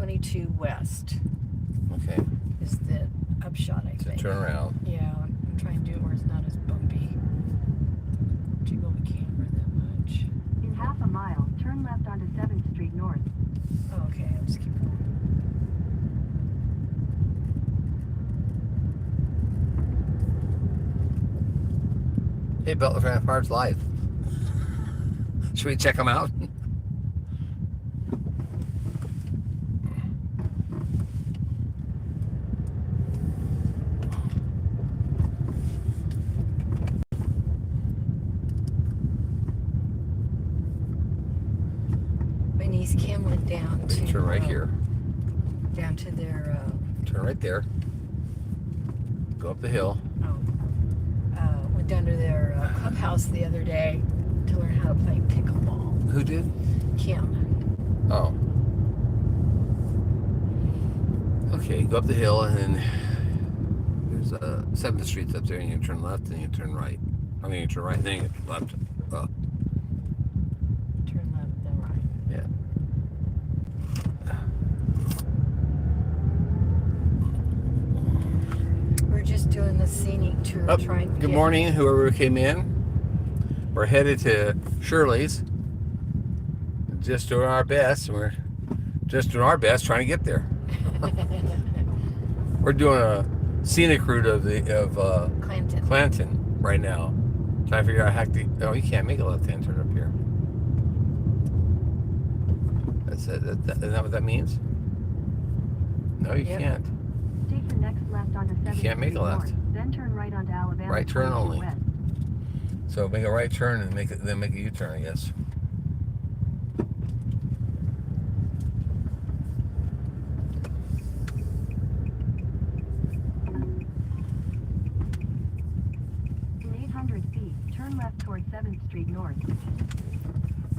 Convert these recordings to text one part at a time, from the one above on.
22 west. Okay. Is the upshot, I So think. turn around. Yeah, I'm trying to do it where it's not as bumpy. Jiggle the camera that much. In half a mile, turn left onto 7th Street North. Oh, okay, I'll just keep going. Hey, Butler Family Farm's live. Should we check them out? My niece Kim went down to... Turn right here. Down to their... Turn right there. Go up the hill. went down to their clubhouse the other day to learn how to play pickleball. Who did? Kim. Oh. Okay, go up the hill and then there's 7th Street's up there and you turn left and you turn right. I mean, you turn right and then you left. Turn left, then right. Yeah. We're just doing the scenic tour. Oh, Trying to good get... morning, whoever came in. We're headed to Shirley's. Just doing our best. We're just doing our best trying to get there. We're doing a scenic route of Clanton right now. Trying to figure out how to... Oh, you can't make a left-hand turn up here. That's it. Isn't that what that means? No, you can't. Take the next left onto 7th You can't make a Street left. North, then turn right onto Alabama. Right turn 22 only. West. So make a right turn and then make a U-turn, I guess. In 800 feet, turn left toward 7th Street North.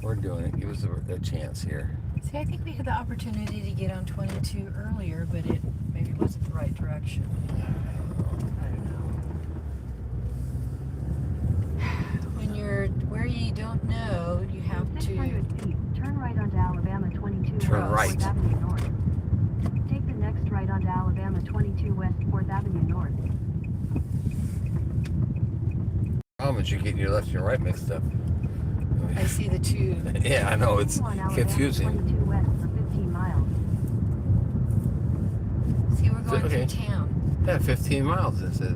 We're doing it. Give us a chance here. See, I think we had the opportunity to get on 22 earlier, but it maybe wasn't the right direction. I don't know. When you're where you don't know, you have In to... 600 feet, turn right onto Alabama 22 Turn West right. 4th Avenue North. Take the next right onto Alabama 22 West 4th Avenue North. Problem is you're getting your left and your right mixed up. I see the two. Yeah, I know. It's Continue on Alabama confusing. 22 West for 15 miles. See, we're going Okay. through town. Yeah, 15 miles. It says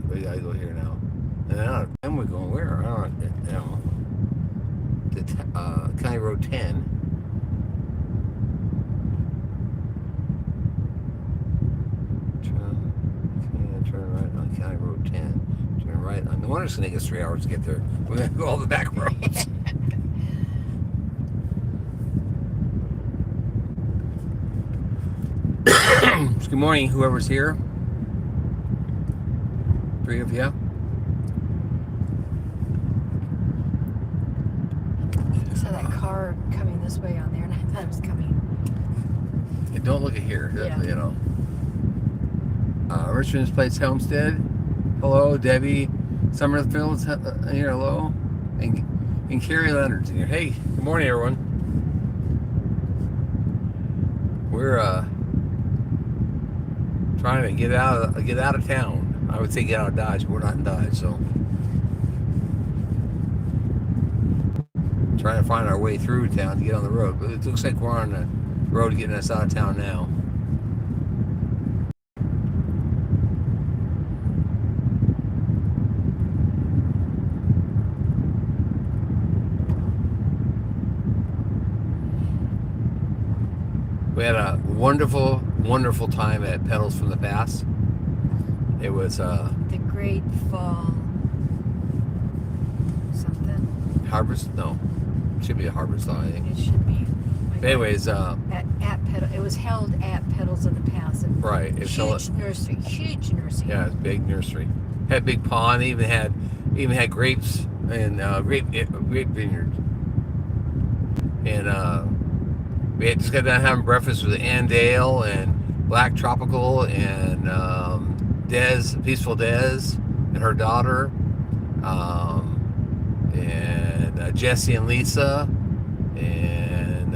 we gotta go here now. And then we're going where? I don't know. To County Road 10. Turn right on County Road 10. Turn right on. No wonder it's gonna take us 3 hours to get there. We're gonna go all the back roads. Good morning, whoever's here. 3 of you. I saw that car coming this way on there, and I thought it was coming. Hey, don't look at here. Yeah. You know. Richmond's Place Homestead. Hello, Debbie Summerfield's here. Hello, and Carrie Leonard's in here. Hey, good morning, everyone. We're trying to get out of town. I would say get out of Dodge, but we're not in Dodge, so trying to find our way through town to get on the road. But it looks like we're on the road getting us out of town now. We had a wonderful, wonderful time at Petals from the Past. It was The Great Fall something. Harvest. No, it should be a harvest song, I think. It should be. But anyways, At Pedal. It was held at Petals of the Past. right. It's Huge nursery. Huge nursery. yeah, it's a big nursery. Had a big pond. Even had grapes and grape vineyard. And we had just got done having breakfast with Ann Dale and Black Tropical and Peaceful Des and her daughter, and Jesse and Lisa and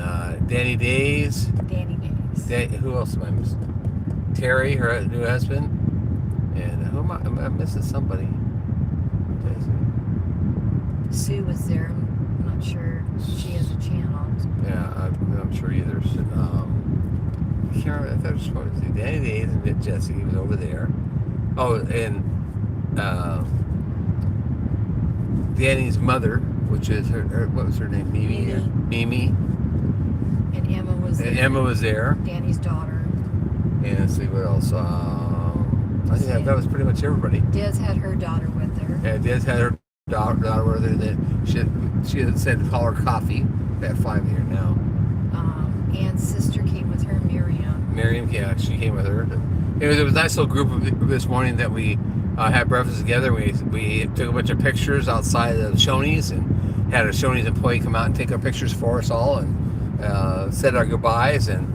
Danny Days. Danny Days. Who else am I missing? Terry, her new husband, and who am I missing? Somebody. Sue was there. I'm not sure she has a channel. Yeah, I'm not sure either. So, I can't remember. I thought it was supposed to be Danny Days and Jesse. He was over there. Oh, and Danny's mother, which is her what was her name? Mimi. And Emma was there. And Emma was there. Danny's daughter. And let's see what else. I think that was pretty much everybody. Des had her daughter with her. Yeah, Des had her daughter with her. That she had said to call her Coffee. They have 5 here now. Ann's sister came with her, Miriam. Miriam, yeah, she came with her. It was a nice little group of this morning that we had breakfast together. We took a bunch of pictures outside of Shoney's and had a Shoney's employee come out and take our pictures for us all and said our goodbyes and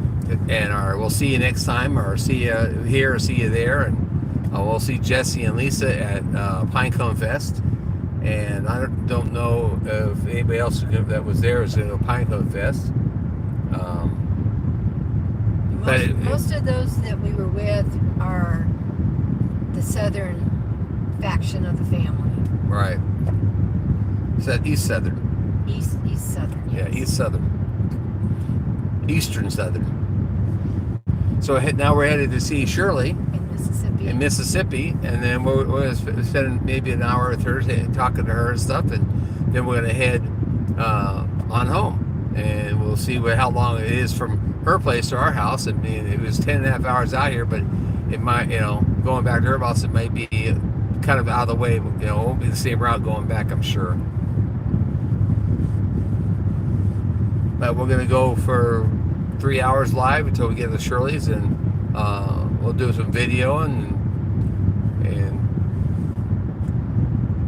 we'll see you next time, or see you here or see you there, and we'll see Jesse and Lisa at Pinecone Fest. And I don't know if anybody else that was there was going to go Pinecone Fest. Most of those that we were with are the southern faction of the family. Right. Is that East Southern? East Southern. Yes. Yeah, East Southern. Eastern Southern. So now we're headed to see Shirley in Mississippi, and then we're going to spend maybe an hour with her talking to her and stuff, and then we're going to head on home, and we'll see how long it is from her place to our house. I mean, it was 10.5 hours out here, but it might, going back to her house, it might be kind of out of the way. It won't be the same route going back, I'm sure. But we're going to go for 3 hours live until we get to Shirley's, and we'll do some video, and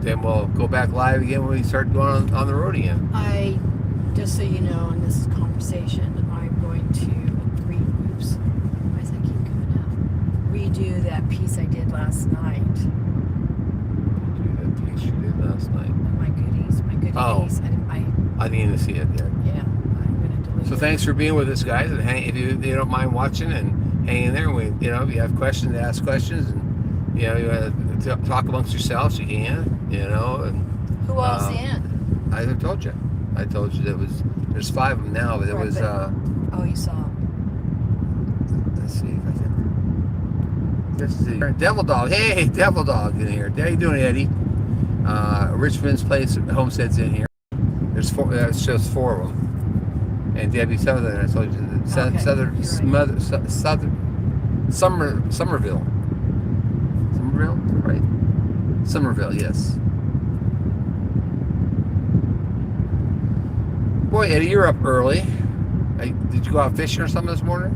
then we'll go back live again when we start going on the road again. Just so you know, in this conversation, I'm going to why does that keep coming out? Redo that piece I did last night. That piece you did last night. My goodies. Oh. I didn't even see it yet. Yeah, I'm going to delete it. So thanks for being with us, guys, and if you don't mind watching and hanging there, if you have questions, ask questions, and you want to talk amongst yourselves, you can, and who else in? I told you. I told you there's 5 of them now, but it was. Oh, you saw them. Let's see if I can. This is the Devil Dog. Hey, Devil Dog in here. How you doing, Eddie? Richmond's Place Homestead's in here. There's 4. That shows 4 of them. And Debbie Southern. I told you Somerville. Somerville, right? Somerville, yes. Boy, Eddie, you're up early. Did you go out fishing or something this morning?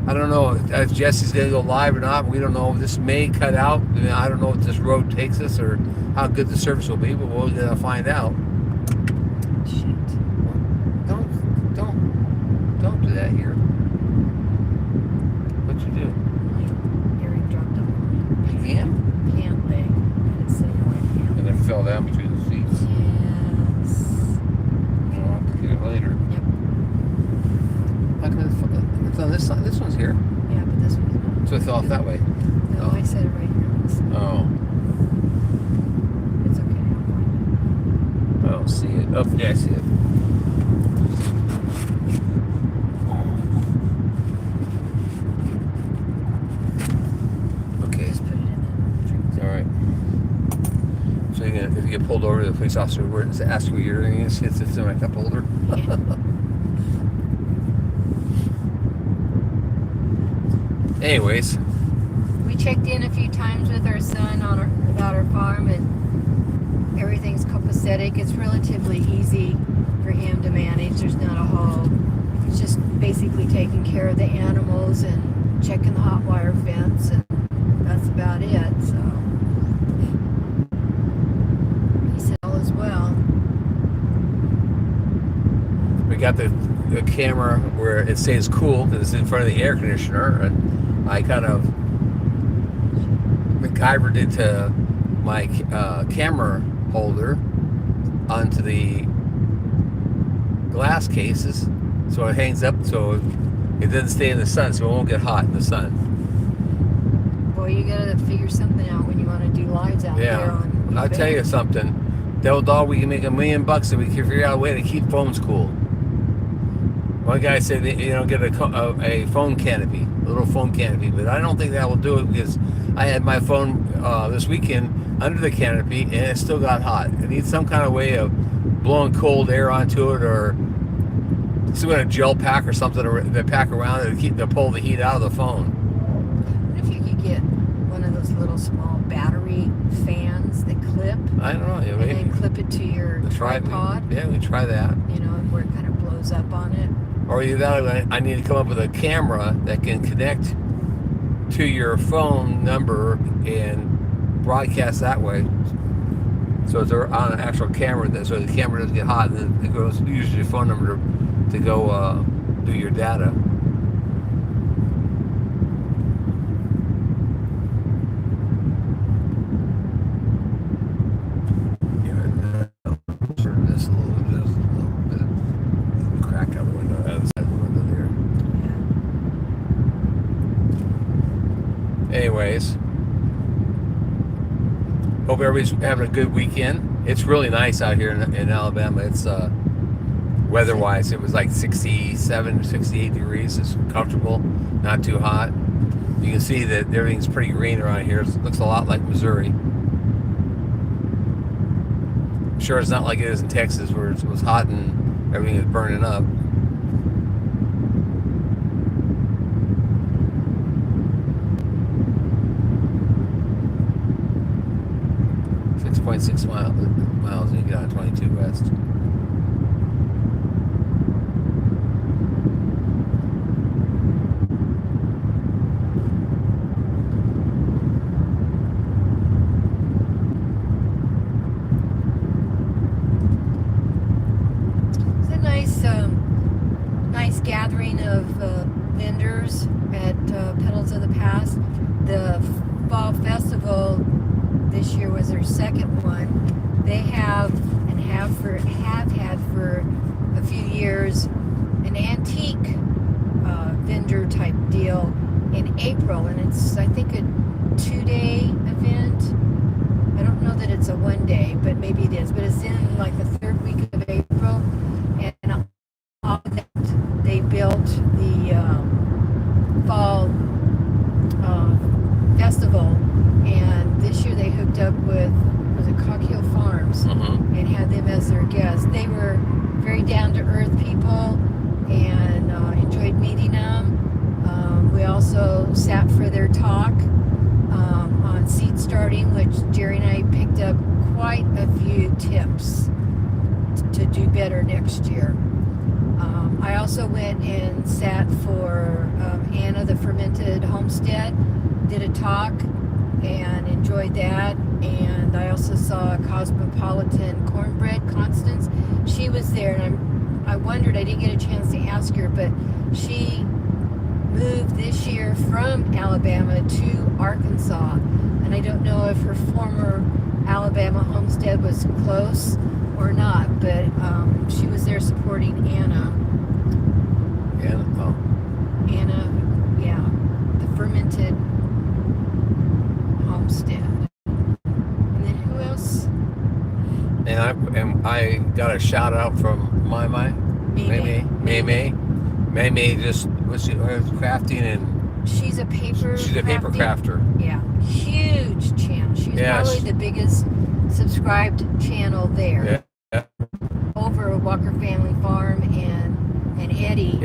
I don't know if Jesse's going to go live or not. We don't know. This may cut out. I don't know if this road takes us or how good the service will be, but we'll find out. Shit. Don't do that here. What'd you do? My earring dropped off. Pant leg. And it's sitting on my pant. And it fell down between the seats. Yes. I'll have to get it later. Yep. How come it's on this side? This one's here. Yeah, but this one's not. So it fell off that way. No, I said it right here on this side. Oh. It's okay. I'll find I don't see it. Oh, yeah, I see it. it. Just put it in there. All right. So if you get pulled over, the police officer would ask where your earring is. It's in my cup holder. Yeah. Anyways, We checked in a few times with our son about our farm, and everything's copacetic. It's relatively easy for him to manage. There's not a whole. It's just basically taking care of the animals and checking the hot wire fence, and that's about it. So he said all is well. we got the camera where it stays cool because it's in front of the air conditioner, and I kind of MacGyvered it to my camera holder onto the glass cases, so it hangs up, so it doesn't stay in the sun, so it won't get hot in the sun. Boy, you gotta figure something out when you want to do lives out there on I'll eBay. tell you something. Devil dog, we can make $1 million if we can figure out a way to keep phones cool. One guy said, get a phone canopy, a little phone canopy, but I don't think that will do it because I had my phone this weekend under the canopy and it still got hot. It needs some kind of way of blowing cold air onto it, or some kind of gel pack or something to pack around it to pull the heat out of the phone. What if you could get one of those little small battery fans that clip? I don't know. And then clip it to your tripod. We try that. Where it kind of blows up on it. Or either that, I need to come up with a camera that can connect to your phone number and broadcast that way. So it's on an actual camera, so the camera doesn't get hot, and then it goes uses your phone number to go do your data. This a little bit cracked out the window, outside the window there. Anyways, hope everybody's having a good weekend. It's really nice out here in Alabama. It's weather-wise, it was like 67, 68 degrees. It's comfortable, not too hot. You can see that everything's pretty green around here. It looks a lot like Missouri. I'm sure it's not like it is in Texas where it was hot and everything is burning up. 6.6 miles and you get on 22 West. It's a nice gathering of vendors at Petals of the Past. The Fall Festival this year was their second one. They have had for a few years an antique vendor type deal in April, and it's I think a 2-day event. I don't know that it's a 1-day, but maybe it is. But it's in like the third week of April, and all that they built the fall festival. And this year they hooked up with Cockhill Farms and had them as their guests. They were very down-to-earth people and enjoyed meeting them. We also sat for their talk on seed starting, which Jerry and I picked up quite a few tips to do better next year. I also went and sat for Anna, the Fermented Homestead, did a talk and enjoyed that. And I also saw Cosmopolitan Cornbread Constance. She was there, and I wondered, I didn't get a chance to ask her, but she moved this year from Alabama to Arkansas, and I don't know if her former Alabama homestead was close or not, but she was there supporting Anna. Anna, yeah, the Fermented Homestead. And then who else? And I got a shout out from May just was crafting, and she's a paper crafter. Yeah, huge channel. She's probably the biggest subscribed channel there. Yeah. Over at Butler Family Farm and Eddie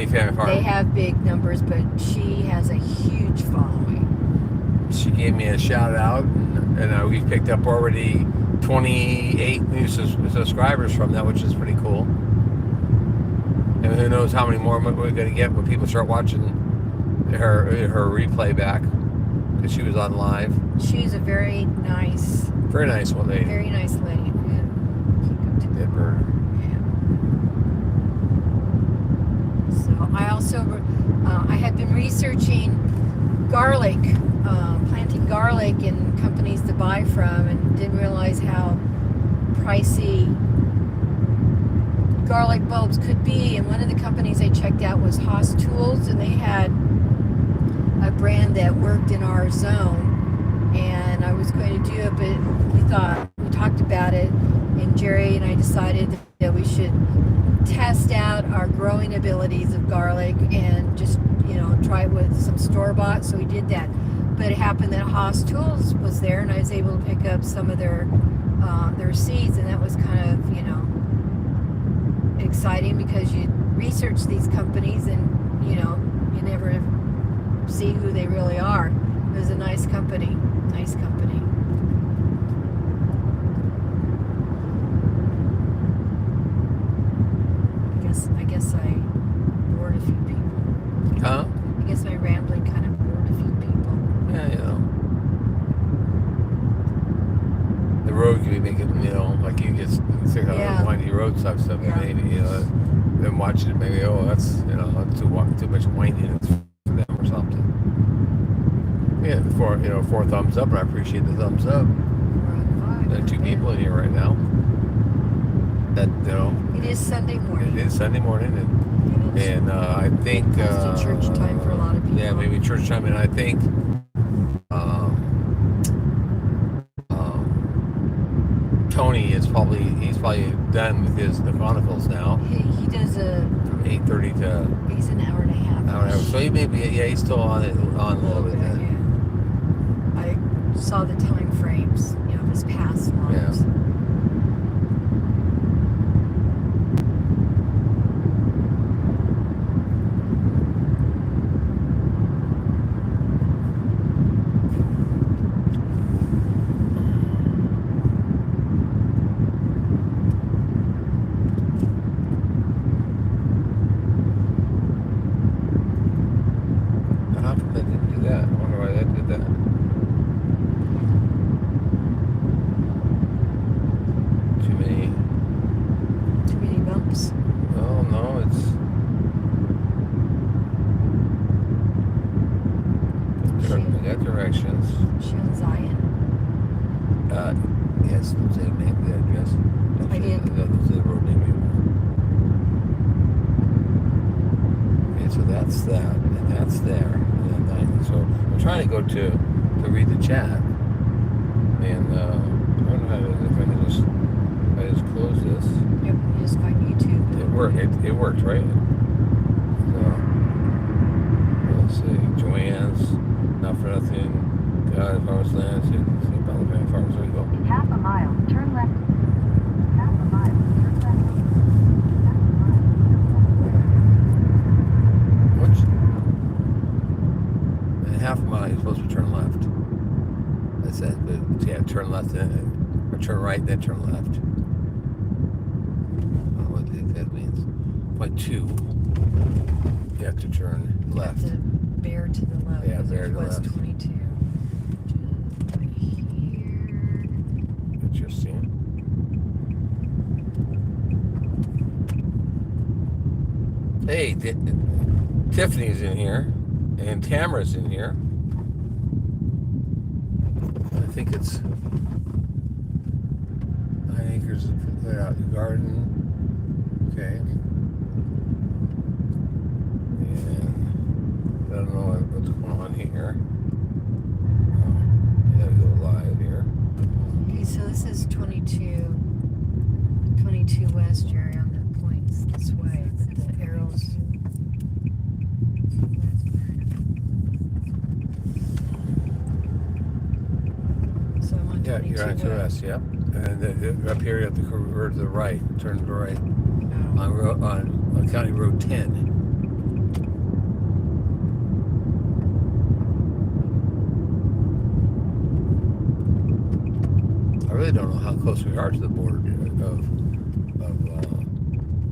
Family Farm. They have big numbers, but she has a huge following. She gave me a shout out, and we've picked up already 28 new subscribers from that, which is pretty cool. And who knows how many more we're going to get when people start watching her replay back, because she was on live. She's a very nice one lady. Very nice lady. Good bird. So I also I had been researching garlic, planting garlic and companies to buy from, and didn't realize how pricey garlic bulbs could be. And one of the companies I checked out was Haas Tools, and they had a brand that worked in our zone. And I was going to do it, but we talked about it, and Jerry and I decided that we should test out our growing abilities of garlic and just, try it with some store-bought. So we did that. But it happened that Haas Tools was there, and I was able to pick up some of their seeds, and that was kind of, exciting, because you research these companies and, you never see who they really are. It was a nice company. Nice company. I guess I bored a few people. Huh? I guess my rambling kind of bored a few people. Yeah, the road can be making, like you get sick of Yeah. windy road stuff. Yeah. Maybe, them watching it, maybe, that's, too much windiness for them or something. Yeah, four thumbs up, and I appreciate the thumbs up. We're on 5. There are 2 people in here right now. That, It is Sunday morning. it is Sunday morning, and I think Close to church time for a lot of people. Yeah, maybe church time, and I think Tony he's probably done with the Chronicles now. He does From 8:30 to he's an hour and a half. hour and a half. So he may be, he's still on a little bit. Then. I saw the time frames, of his past ones. How come they didn't do that? I wonder why they did that. Too many Bumps. Oh no, we got directions. Shield Zion. Yes, don't say the name of the address. I did. Don't say the road name anymore. Okay, so that's that, and that's there, and then so I'm trying to go to read the chat, and I don't know if I just close this. Yep, you just find YouTube. It worked. It worked, right? So let's see. Joanne's Not For Nothing. God, Farmers Land. Butler Family Farm. There you go. In half a mile, turn left. Half a mile, turn left. Half a mile, turn left. Which? In half a mile, you're supposed to turn left. That's it. But yeah, turn left, or turn right, then turn left. I don't know what the heck that means. Point 2. You have to turn left. The bear to the left. Yeah, bear to the West left. 22. Right here. Interesting. Hey, Tiffany's in here, and Tamara's in here. I think it's 9 acres of garden. Okay. And I don't know what's going on here. Yeah, go live here. Okay, so this is 22 West, Jerry, on the points this way, but the arrows. So I'm on Yeah, 22 you're on to West. us, yep. And then up here you have to curve to the right, turn to the right Oh. on County Road 10. I really don't know how close we are to the border of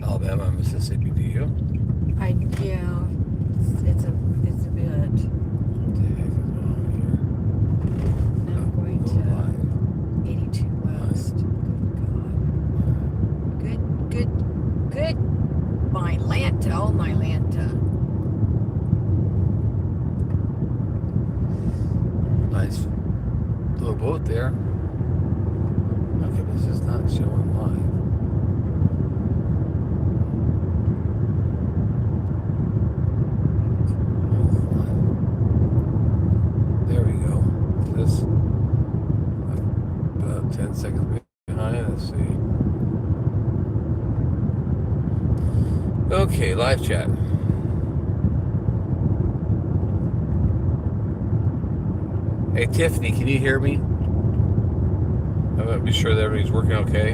Alabama and Mississippi. Do you? Yeah, it's a bit. What the heck is going on here? Now I'm going to 82 West. Good. My Lanta, oh my Lanta. Nice little boat there. Okay, this is not showing live. There we go. This about 10 seconds behind. Let's see. Okay, live chat. Hey Tiffany, can you hear me? I'm gonna be sure that everybody's working okay.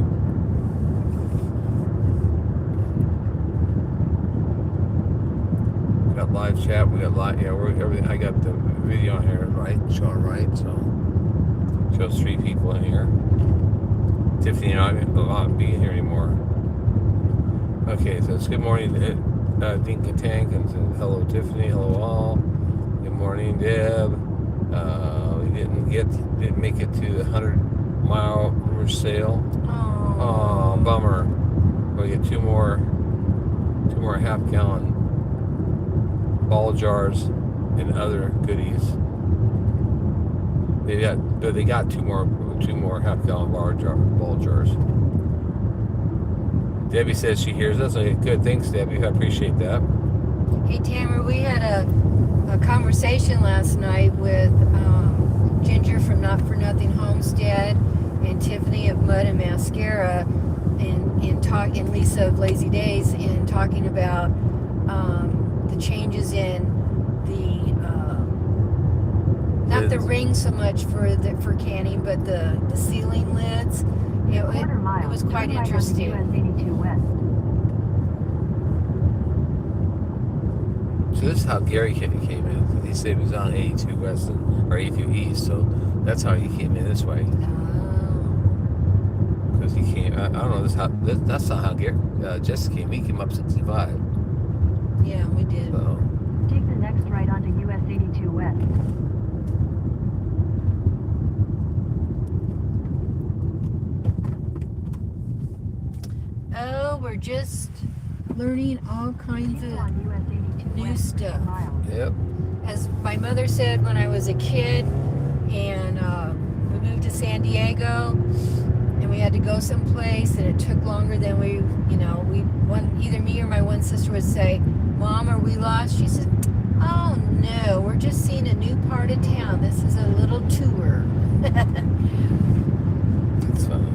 We got live chat. We got live. Yeah, we're everything. I got the video on here, right? Showing right. So shows 3 people in here. Tiffany and I will not be here anymore. Okay, so it's good morning, Dinka Tank, and hello Tiffany, hello all. Good morning, Deb. We didn't make it to the 100-mile rumor sale. Oh, bummer. We get two more half-gallon ball jars and other goodies. They got two more half-gallon ball jars. Debbie says she hears us. Okay, good. Thanks, Debbie. I appreciate that. Hey, Tamara, we had a conversation last night with Ginger from Not For Nothing Homestead and Tiffany of Mud and Mascara and Lisa of Lazy Days in talking about the changes in the not the ring so much for canning, but the sealing lids. It was quite interesting. US 82 West. So this is how Gary came in. He said he was on 82 West or 82 East, so that's how he came in this way. Because he came. I don't know. That's not how Gary Jesse came. He came up 65. Yeah, we did. So. Take the next right onto US 82 West. Oh, we're just learning all kinds Keep of on US 82 new West for stuff. 2 miles. Yep. As my mother said when I was a kid, and we moved to San Diego, and we had to go someplace, and it took longer than either me or my one sister would say, "Mom, are we lost?" She said, "Oh no, we're just seeing a new part of town. This is a little tour." That's funny.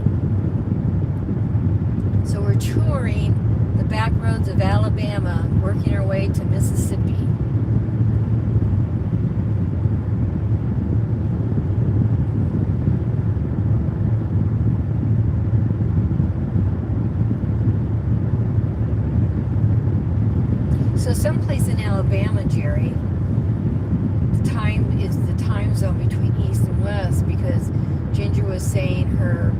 So we're touring the back roads of Alabama, working our way to Mississippi. So someplace in Alabama, Jerry, the time zone between east and west, because Ginger was saying her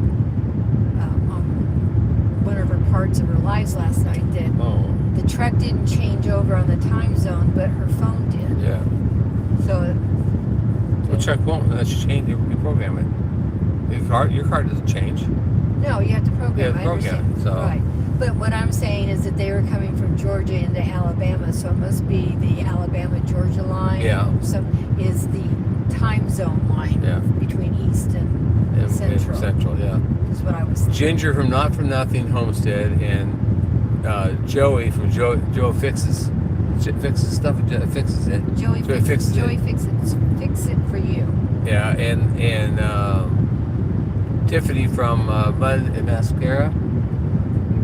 on one of her parts of her lives last night that the truck didn't change over on the time zone, but her phone did. Yeah. So The truck won't unless you change. You program it. Your car doesn't change. no, you have to program. Yeah, I understand. program, so. Right. But what I'm saying is that they were coming from Georgia into Alabama, so it must be the Alabama-Georgia line. Yeah. So is the time zone line Yeah. between east and central. Central, yeah. Is what I was thinking. Ginger from Not For Nothing Homestead and Joey from Joe Fixes stuff. Fixes it. Joey fixes fix it for you. Yeah, and Tiffany from Mud and Mascara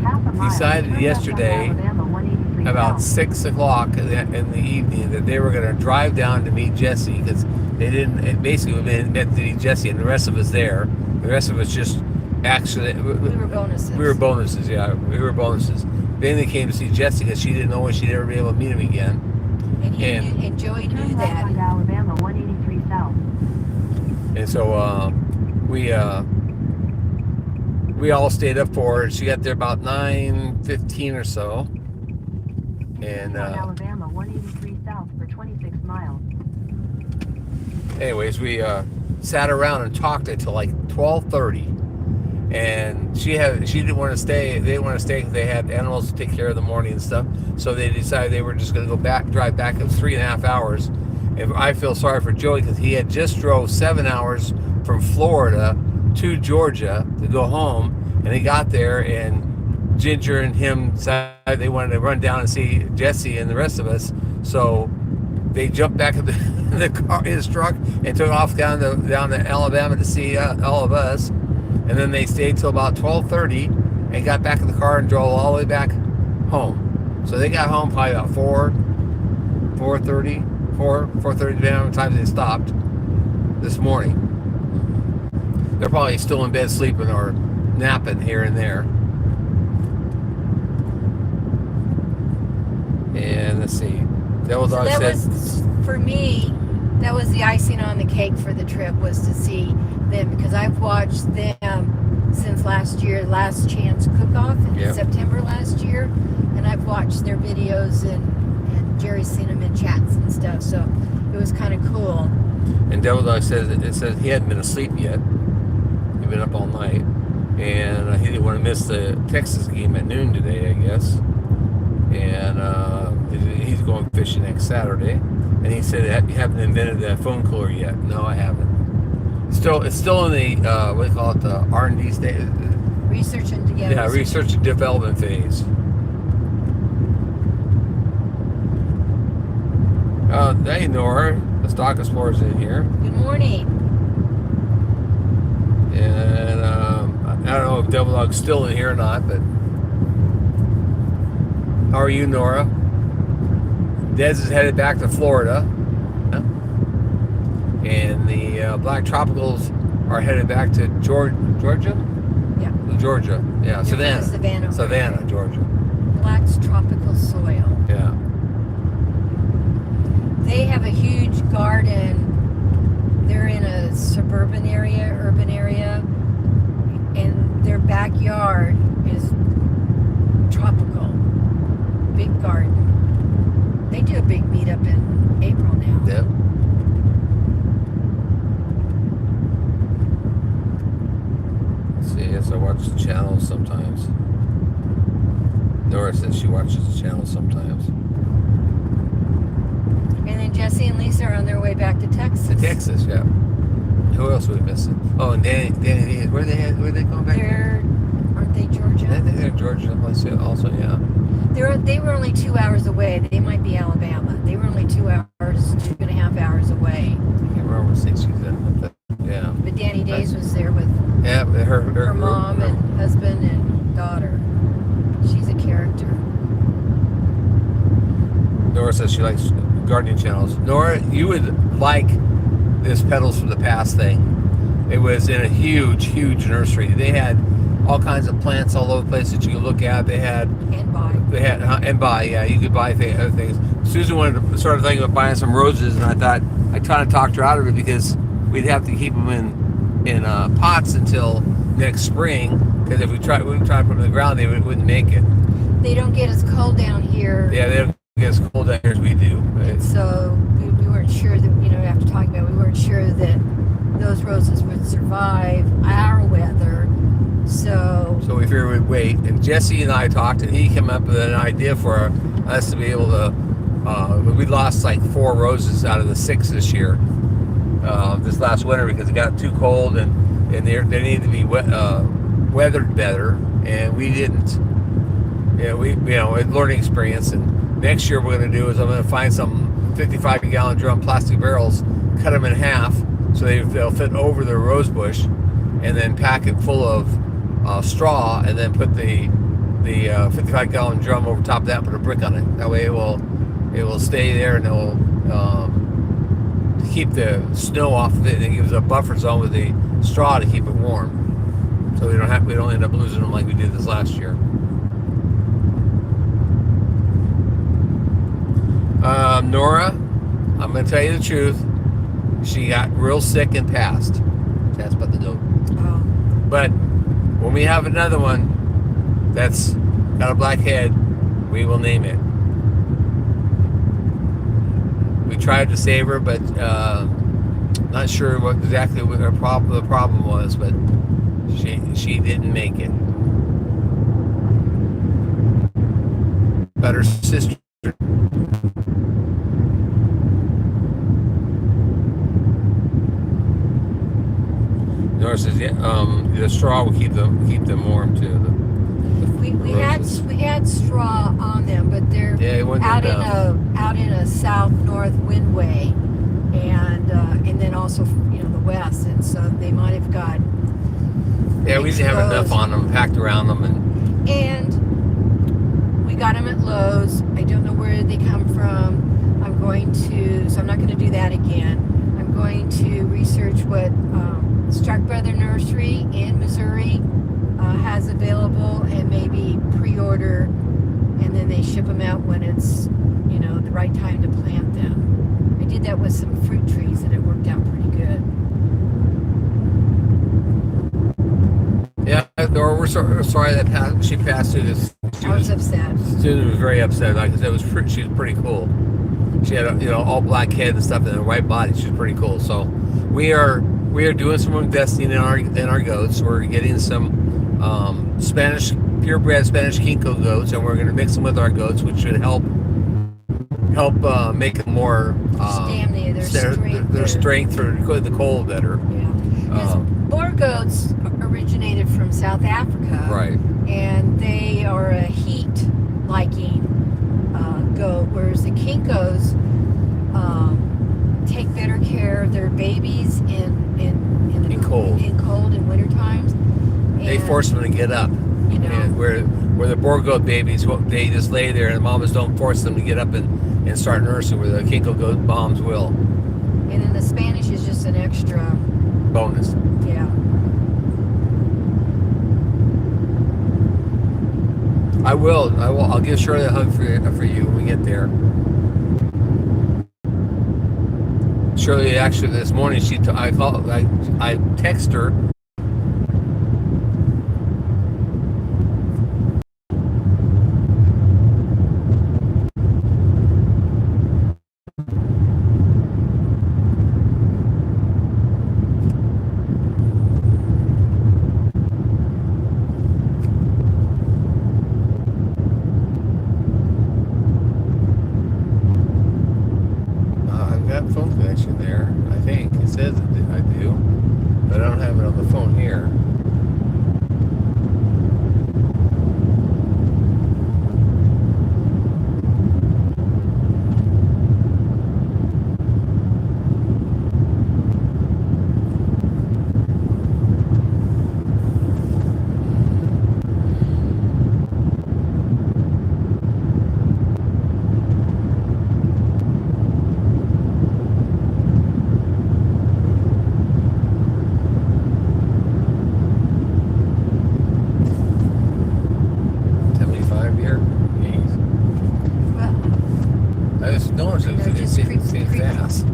Half a mile. decided Turn left yesterday onto Alabama 183 about south. 6 o'clock in the evening that they were going to drive down to meet Jesse because they didn't. It basically meant to meet Jesse and the rest of us there. The rest of us just actually We were bonuses. We were bonuses, yeah. We were bonuses. Then they came to see Jesse because she didn't know when she'd ever be able to meet him again. And Joey knew Turn left that. onto Alabama 183 south. And so we all stayed up for her. She got there about 9:15 or so. And On Alabama 183 south for 26 miles. anyways, we sat around and talked until like 12:30. And she didn't want to stay. They didn't want to stay because they had animals to take care of in the morning and stuff. So they decided they were just going to drive back. It was 3.5 hours. And I feel sorry for Joey because he had just drove 7 hours from Florida to Georgia to go home. and they got there, and Ginger and him decided they wanted to run down and see Jesse and the rest of us. So they jumped back in the car, his truck, and took off down to Alabama to see all of us. And then they stayed till about 12:30 and got back in the car and drove all the way back home. So they got home probably about 4:30, depending on the time they stopped this morning. They're probably still in bed sleeping or napping here and there. And let's see. Devil Dog that said, was, for me, that was the icing on the cake for the trip, was to see them, because I've watched them since last year, Last Chance Cook-Off in Yep. September last year, and I've watched their videos, and Jerry's seen them in chats and stuff, so it was kind of cool. and Devil Dog says he hadn't been asleep yet. He'd been up all night, and he didn't want to miss the Texas game at noon today, I guess. And he's going fishing next Saturday. And he said, "You haven't invented the phone cooler yet." No, I haven't. It's still in the what do you call it, the R&D stage. Research and together. Yeah, research and development phase. Hey Nora, the Stock Explorer's in here. Good morning. And I don't know if Devil Dog's still in here or not, but how are you, Nora? Dez is headed back to Florida. And the Black Tropicals are headed back to Georgia? Yeah. Georgia. Yeah, They're from Savannah, Georgia. Black's tropical soil. Yeah. They have a huge garden. They're in a urban area, and their backyard is tropical. Big garden. They do a big meetup in April now. Yep. Let's see, yes, I watch the channel sometimes. Nora says she watches the channel sometimes. And then Jesse and Lisa are on their way back to Texas. To Texas, yeah. Who else are we missing? Oh, and Danny, where are they going back? Aren't they Georgia? I think they're Georgia also, yeah. They were only 2 hours away. They might be Alabama. They were only 2.5 hours away. I can't remember what state she's in, but yeah. But Danny Days was there with her mom and husband and daughter. She's a character. Nora says she likes gardening channels. Nora, you would like this Petals from the Past thing. It was in a huge nursery. They had all kinds of plants all over the place that you could look at. They had yeah, you could buy other things. Susan wanted to start thinking about buying some roses, and I thought I kind of talked her out of it because we'd have to keep them in pots until next spring. Because if we try to put them in the ground, they wouldn't make it. They don't get as cold down here. Yeah, they don't get as cold down here as we do. And so we weren't sure that, after talking about it, we weren't sure that those roses would survive our weather. So we figured we'd wait. And Jesse and I talked, and he came up with an idea for us to be able to. We lost like 4 roses out of the 6 this year, this last winter, because it got too cold and they needed to be weathered better, and we didn't. Yeah, it's learning experience. And next year, what we're going to do is I'm going to find some 55-gallon drum plastic barrels, cut them in half so they'll fit over the rose bush, and then pack it full of straw, and then put the 55-gallon drum over top of that and put a brick on it. That way it will stay there, and it will keep the snow off of it, and it gives a buffer zone with the straw to keep it warm. So we don't end up losing them like we did this last year. Nora, I'm going to tell you the truth. She got real sick and passed. That's about the dope. Oh. But when we have another one that's got a black head, we will name it. We tried to save her, but not sure what exactly the problem was, but she didn't make it. But her sister. Nurses, yeah. The straw will keep them warm too. We had straw on them, but they're It wasn't out enough. in a south-north windway, and then also the west, and so they might have got. Yeah, we didn't have enough on them, packed around them, and we got them at Lowe's. I don't know where they come from. So I'm not going to do that again. I'm going to research what Stark Brother Nursery in Missouri has available, and maybe pre-order, and then they ship them out when it's the right time to plant them. I did that with some fruit trees, and it worked out pretty good. Yeah, we're sorry that she passed through this. I was upset. Student was very upset. Like I said, she was pretty cool. She had all black head and stuff and a white body. She was pretty cool. So we are doing some investing in our goats. We're getting some Spanish purebred Spanish Kinko goats, and we're going to mix them with our goats, which should help make them more their strength for the cold better. Yeah. Boer goats originated from South Africa, right? And they are a heat-liking goat, whereas the Kinkos take better care of their babies in cold and winter times. They force them to get up. And where the Boer goat babies, they just lay there, and the mamas don't force them to get up and start nursing, where the Kinko goat moms will. And then the Spanish is just an extra bonus. Yeah. I'll give Shirley a hug for you when we get there. Shirley, actually, this morning I text her. Phone connection there. I think it says I do, but I don't have it on the phone here.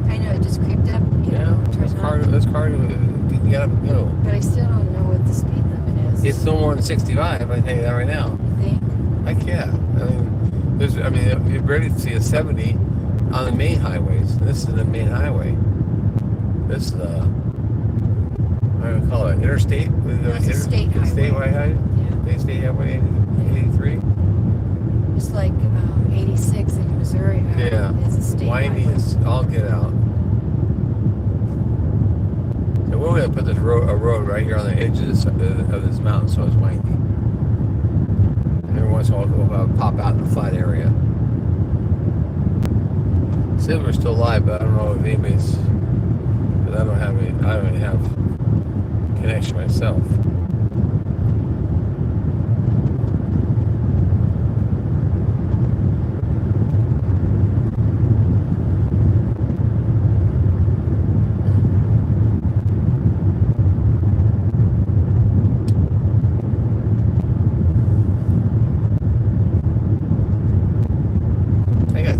I know, it just creeped up. That's car to get up and go. But I still don't know what the speed limit is. It's no more than 65. I can tell you that right now. You think? I can't. You barely see a 70 on the main highways. This is the main highway. This is the, I would call it interstate. It's a state highway. Yeah. State highway 83. Just like 86 in Missouri. Yeah. It's a state windy highway. As all get out. So we're going to put a road right here on the edge of this mountain, so it's windy. And every once in a while we'll pop out in the flat area. Silver's still alive, but I don't know if anybody's. But I don't even have connection myself.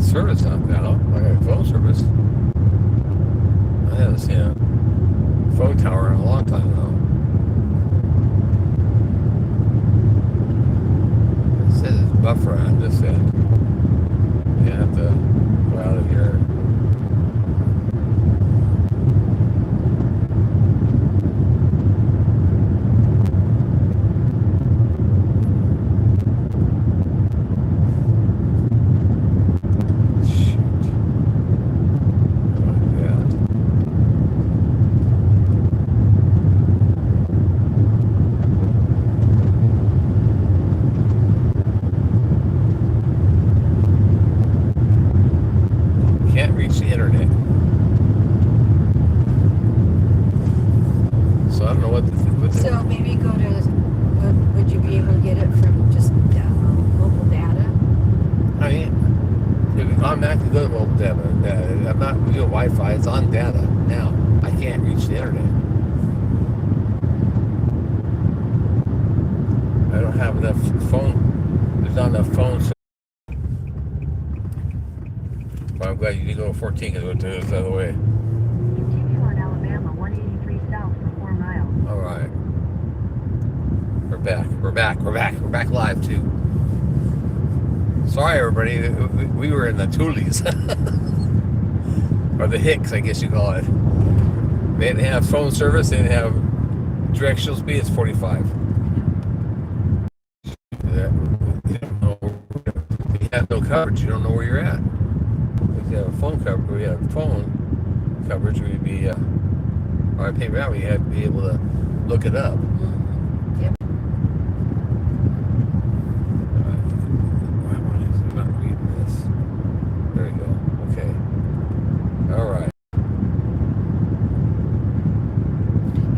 Service on now. I got phone service. I haven't seen a phone tower in a long time now. It says it's buffer on this end. You have to go out of here. automatically go to mobile data. I'm not real Wi-Fi. It's on data now. I can't reach the internet. I don't have enough phone. There's not enough phones. But I'm glad you did go to 14 because it went the other way. Continue on Alabama 183 south for 4 miles. All right. We're back live too. Sorry, everybody. We were in the Toolies. Or the Hicks, I guess you call it. They didn't have phone service. They didn't have directional speed. It's 45. You have no coverage. You don't know where you're at. If you have a phone coverage, we have phone coverage. We'd be, or I pay out. We have to be able to look it up. Yep. I'm not reading this. There we go. Okay. All right.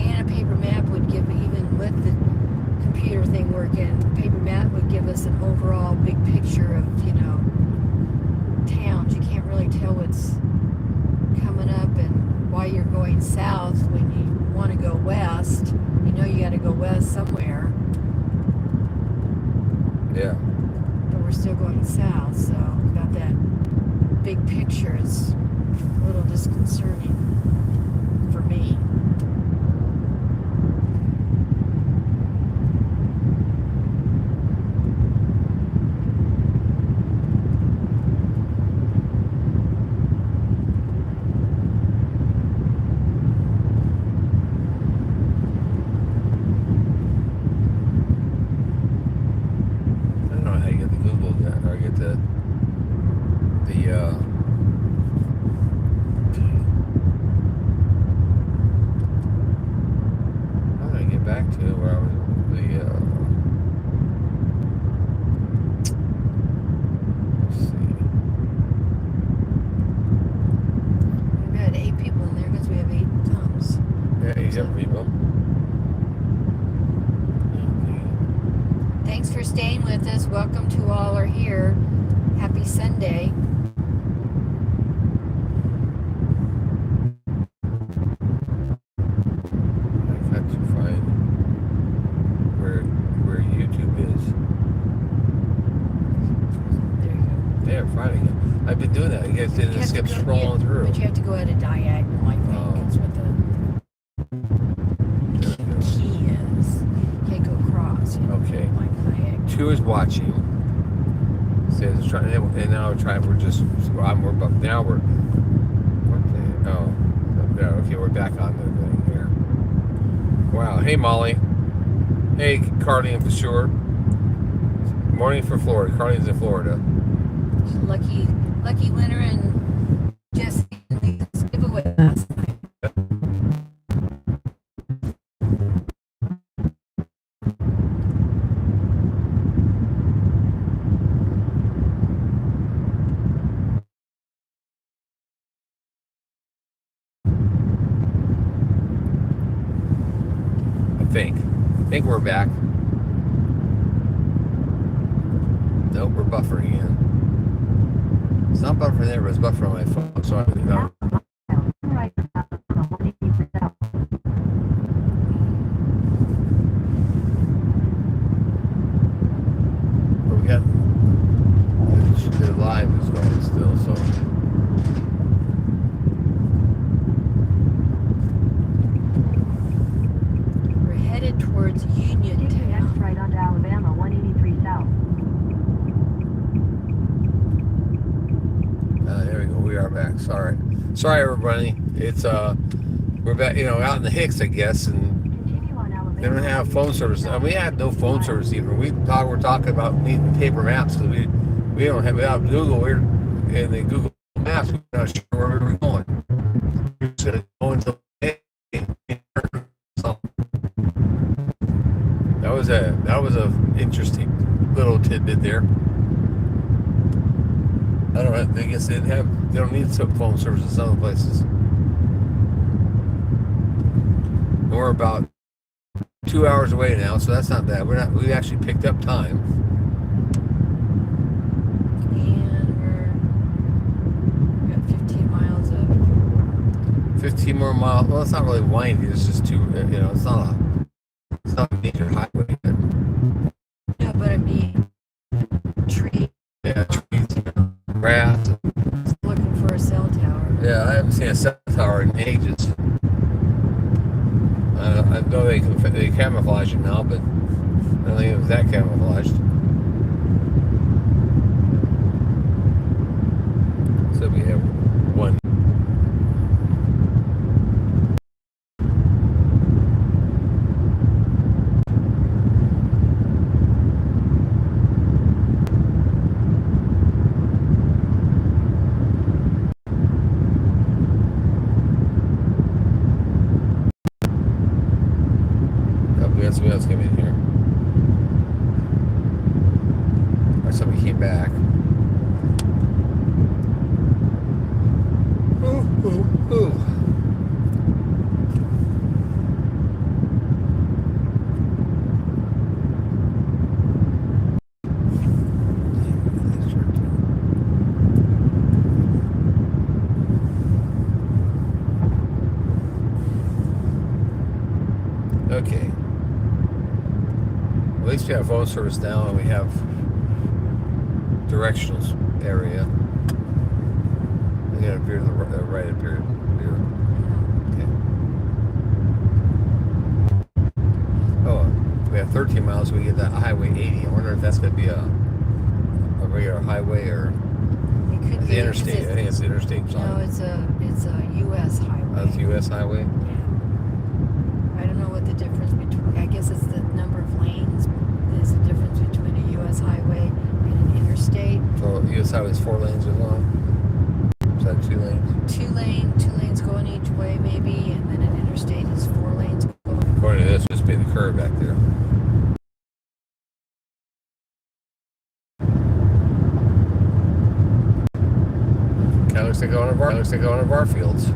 And a paper map would give, even with the computer thing working, paper map would give us an overall big picture of, towns. You can't really tell what's coming up and why you're going south when you want to go west. You got to go west somewhere, Yeah. but we're still going south, so about that big picture is a little disconcerting for me. I don't know how you get the Google or get the how did I get back to where I was let's see. We've had 8 people in there because we have 8 thumbs. Yeah, you have people. Thanks for staying with us. Welcome to all are here. Happy Sunday. I got to find where YouTube is. There you go. Yeah, Friday. I've been doing that. You guys didn't You have just to kept go- scrolling yeah, through. But you have to go at a diagonal, I think. Oh. That's what the key is. You can't go across. Okay. Like diagonal. 2 is watching. Says trying, and now we're trying. We're just. We're now we're. What the? Oh, no. Okay, we're back on the thing here. Wow. Hey, Molly. Hey, Carly, for sure. Morning for Florida. Carly's in Florida. Lucky winner and Jesse giveaway last night. I think we're back. Nope, we're buffering again. It's not buffering there, but it's buffering on my phone. So I think Right about the 183 south. but we got the live is going still. So We're headed towards Continue next Uniontown. right onto Alabama 183 south. there we go. We are back. Sorry, everybody. It's we're back. Out in the Hicks, I guess, and Continue on Alabama. they don't have phone service. We had no phone service even. We're talking about needing paper maps because we don't have without Google. We're in the Google Maps. We're not sure where we were going. We're just gonna go into so that was a interesting little tidbit there. I don't know. I guess they don't need some phone service in some places. We're about 2 hours away now, so that's not bad. We actually picked up time. And we're 15 more miles. Well, it's not really windy. It's just too, it's not a major highway. Yeah, but I mean, tree. Yeah, trees, grass. Looking for a cell tower. Yeah, I haven't seen a cell tower in ages. I know they camouflage it now, but I don't think it was that camouflaged. So we have one. Somebody else came in here. Or somebody came back. Ooh, ooh, ooh. Okay. At least we have phone service now, and we have directional area. Yeah, up here to the right up here. Okay. Oh, we have 13 miles. So we get that Highway 80. I wonder if that's going to be a regular highway or It could the be interstate. I think it's the interstate. No, it's a U.S. highway. That's a U.S. highway. Yeah. I don't know what the difference between. I guess it's the number of lanes. There's a difference between a U.S. highway and an interstate. So U.S. highway is 4 lanes or long. Is that 2 lanes? Two lanes going each way, maybe, and then an interstate is 4 lanes going. According to this, must be the curve back there. Kind of looks like one of our fields.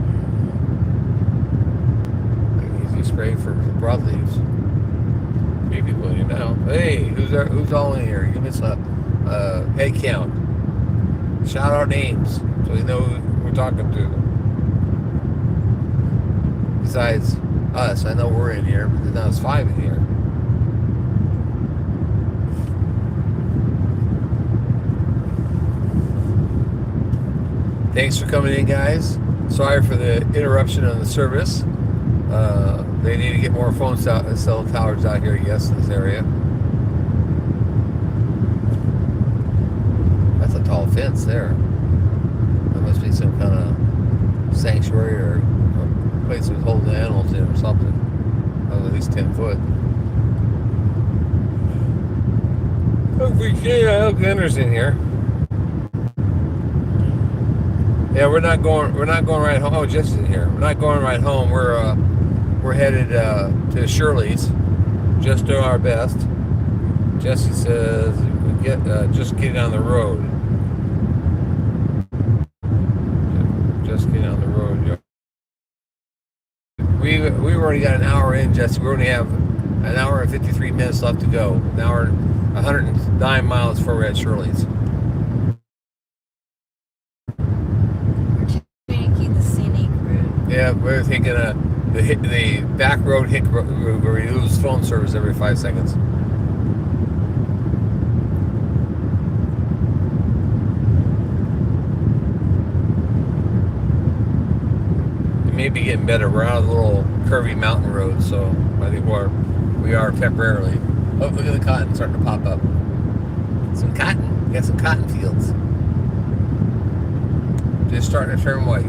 Like easy spray for broadleaves. Maybe people you know. Hey, who's all in here? Give us a head count. Shout our names so we know who we're talking to. Besides us, I know we're in here, but now it's 5 in here. Thanks for coming in, guys. Sorry for the interruption on the service. They need to get more phone cell towers out here, I guess, in this area. That's a tall fence there. That must be some kind of sanctuary or place with holding animals in or something. Of at least 10 foot. Okay, I look interesting here. Yeah, we're not going right home. Oh, Jesse's in here. We're not going right home. We're headed to Shirley's. Just doing our best. Jesse says, just get on the road. Just get on the road. We've already got an hour in, Jesse. We only have an hour and 53 minutes left to go. An hour, 109 miles before we're at Shirley's. Yeah, we're thinking the back road hit where we lose phone service every 5 seconds. It may be getting better. We're on a little curvy mountain road, so I think we are temporarily. Oh, look at the cotton starting to pop up. Some cotton. We got some cotton fields. Just starting to turn white.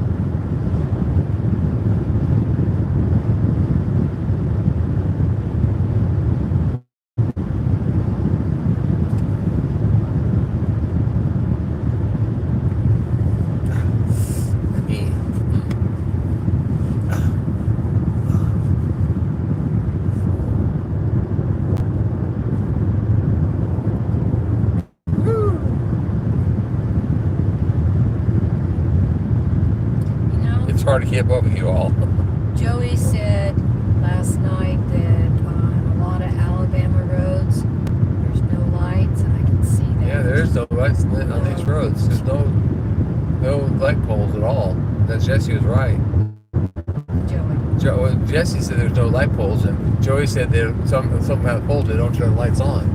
Hard to keep up with you all. Joey said last night that on a lot of Alabama roads there's no lights, and I can see that. Yeah, there's no lights on these roads. There's no light poles at all. That Jesse was right. Jesse said there's no light poles, and Joey said there some kind of poles they don't turn the lights on.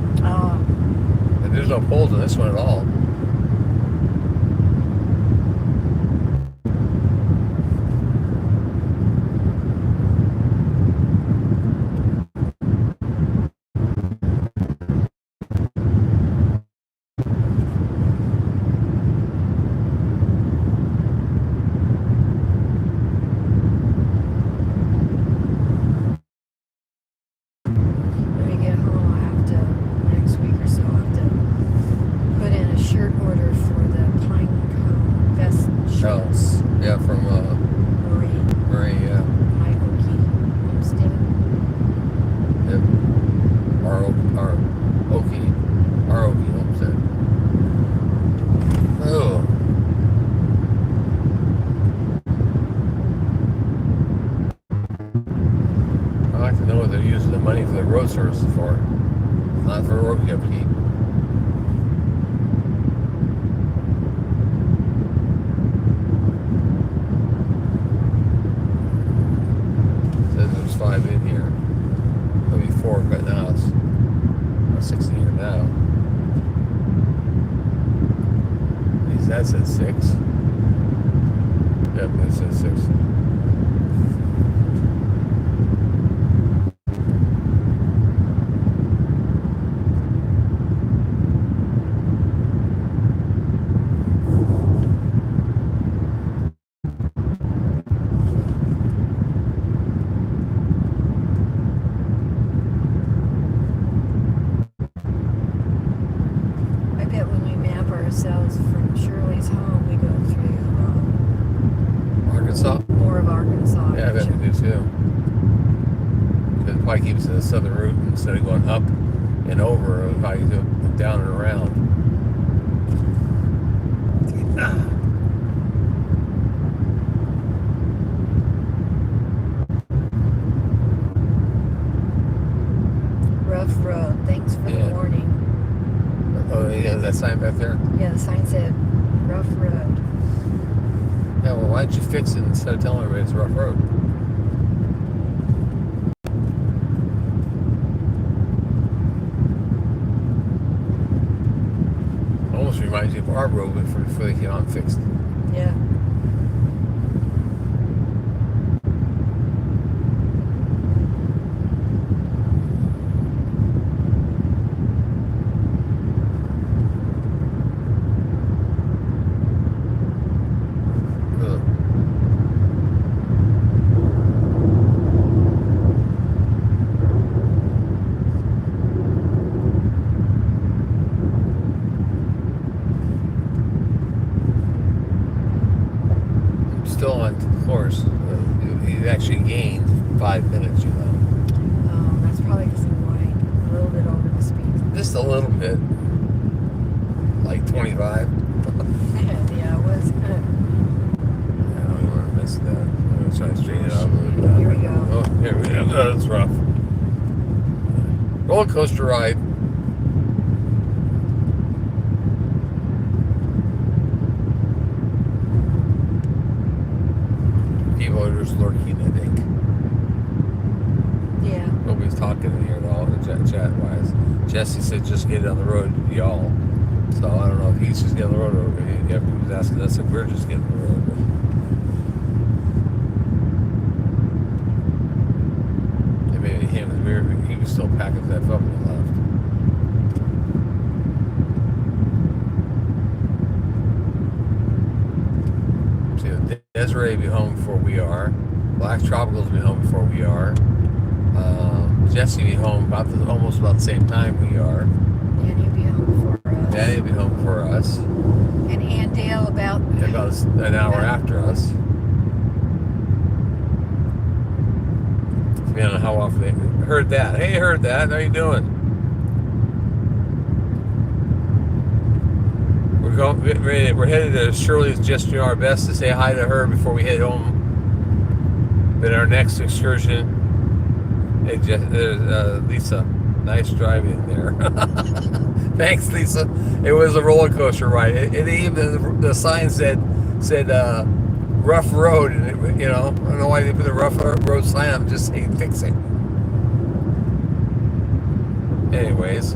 And there's no poles on this one at all. When we get home, I'll have to, next week or so, I'll have to put in a shirt order for the pine cone vest shirts. Yeah, from Marie, yeah. My Okie homestead. Yep. Our Okie homestead. Oh. I'd like to know what they're using the money for the road services for. Not for road upkeep. Says there's 5 in here. There'll be 4 right now. It's 6 in here now. At least that says 6. Yep, that says 6. I bet when we map ourselves from Shirley's home, we go through Arkansas? more of Arkansas. Yeah, I bet they do too. Because it probably keeps it a southern route instead of going up and over, it'll probably go down and around. Rough road. Thanks for Yeah. the warning. Oh, yeah, that sign back there? Yeah, the sign said rough road. Yeah, well, why don't you fix it instead of telling everybody it's a rough road? Almost reminds me of our road before they came out and fixed it. Yeah. Ugh. I'm still on course. He actually gained 5 minutes, you know. That's probably because I'm white. A little bit over the speed. Just a little bit. Like 25. Yeah, it was. I don't even want to miss that. I'm going to try to straighten it out a little bit. Here we go. Oh, here we go. Oh, that's rough. Roller coaster ride. People are just lurking, I think. Yeah. Nobody's talking in here at all, chat-wise. Jesse said just get on the road, y'all. So I don't know if he's just getting on the road or he was asking us if we're just getting on the road. But maybe him, he was still packing stuff up and left. See, Desiree will be home before we are. Black Tropicals will be home before we are. Jesse will be home almost about the same time we are. Danny will be home for us. Daddy will be home for us. And Aunt Dale about An hour after us. I don't know how often they heard that. Hey, heard that. How you doing? We're headed to Shirley's, just doing our best to say hi to her before we head home. Then our next excursion. Hey, Lisa, nice driving there. Thanks, Lisa. It was a roller coaster ride. It even the sign said rough road, and I don't know why they put a rough road sign up, just saying fix it. Anyways,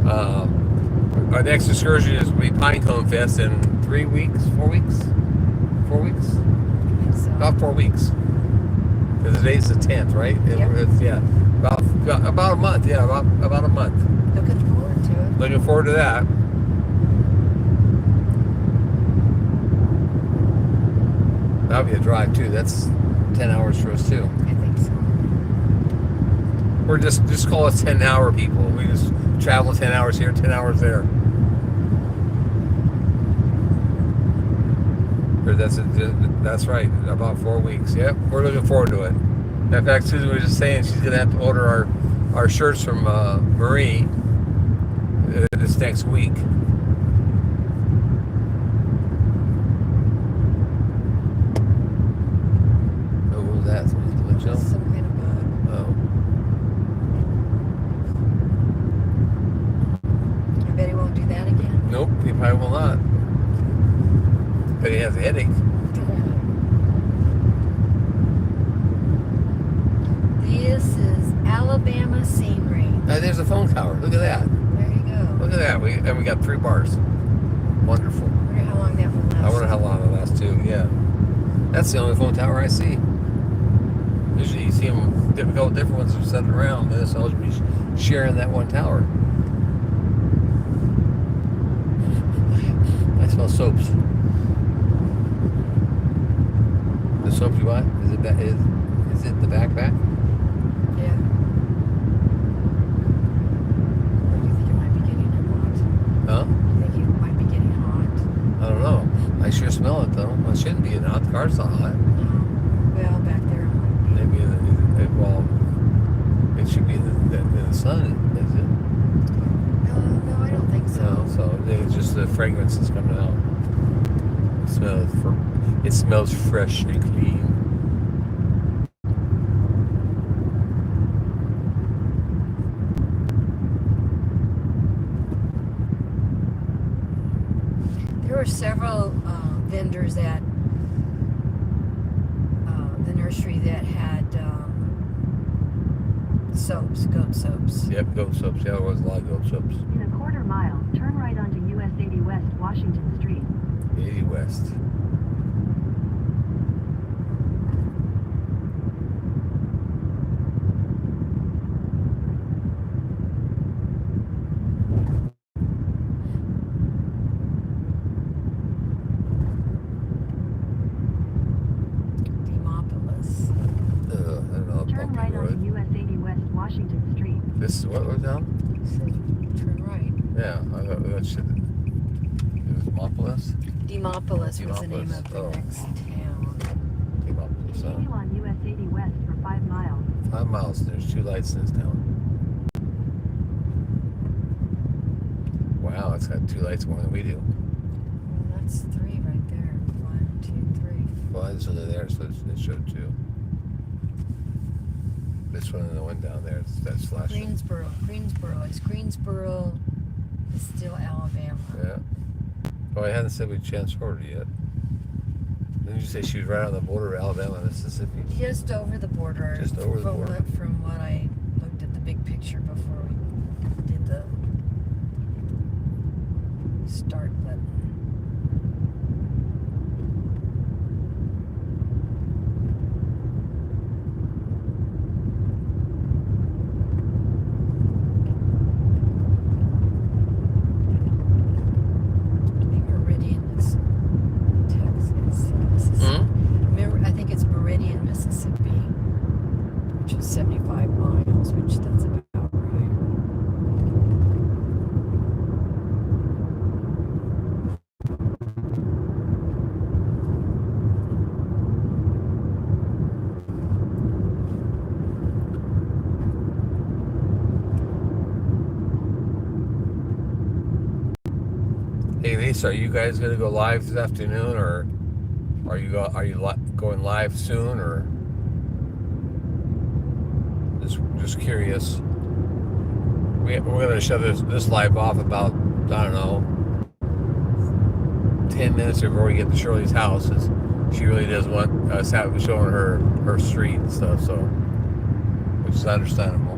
our next excursion is going to be Pinecone Fest in 3 weeks, 4 weeks, 4 weeks, So, about 4 weeks. Because today's the 10th, right? Yep. About a month. Yeah, about a month. looking forward to it. Looking forward to that. That'll be a drive too. That's 10 hours for us too. I think so. We're just call us 10-hour people. We just travel 10 hours here, 10 hours there. Or that's right. About 4 weeks. Yep, we're looking forward to it. In fact, Susan was just saying she's gonna have to order our shirts from Marie this next week. Oh, what was that? Somebody's doing show? Some kind of bug. Oh. I bet he won't do that again. Nope, he probably will not. But he has a headache. This is Alabama scenery. There's a phone tower. Look at that. There you go. Look at that. We got 3 bars. Wonderful. I wonder how long that will last. I wonder how long it'll last too. Yeah. That's the only phone tower I see. Usually you see them, different ones are set around. They're supposed to be sharing that one tower. I smell soaps. The soap you bought? Is it the backpack? Yeah. Or do you think it might be getting hot? Huh? You think it might be getting hot? I don't know. I sure smell it though. Well, it shouldn't be hot. The car's not hot. No. Well, back there it might be. Maybe it should be in the sun, is it? No, I don't think so. No, so it's just the fragrance that's coming out. It smells fresh and clean. There were several vendors at the nursery that had soaps, goat soaps. Yep, goat soaps. Yeah, there was a lot of goat soaps. In a quarter mile, turn right onto US 80 West Washington Street. 80 West. Demopolis. I don't know. Turn right Road. onto US 80 West Washington Street. This is what was down? So turn right. Yeah, I thought that should. It was Demopolis? Demopolis was the name Demopolis, of the oh. next town. Demopolis, Continue on US 80 West for 5 miles. 5 miles. There's 2 lights in this town. Wow, it's got 2 lights more than we do. Well, that's 3 right there. 1, 2, 3. Well, so they're there, so it showed 2. This one and the one down there, that's flashing. Greensboro. It's Greensboro. It's still Alabama. Yeah. Oh, I hadn't said we transferred it yet. Didn't you say she was right on the border of Alabama and Mississippi? Just over the border. Just over the border. From what I looked at the big picture before we did the start button. Meridian is Texas. Mississippi. I think it's Meridian, Mississippi, which is 75 miles, which that's about right. Hey, Lisa, are you guys gonna go live this afternoon, or are you going live soon, or just curious? We're gonna shut this live off about, I don't know, 10 minutes before we get to Shirley's house. she really does want us showing her street and stuff. So, which is understandable.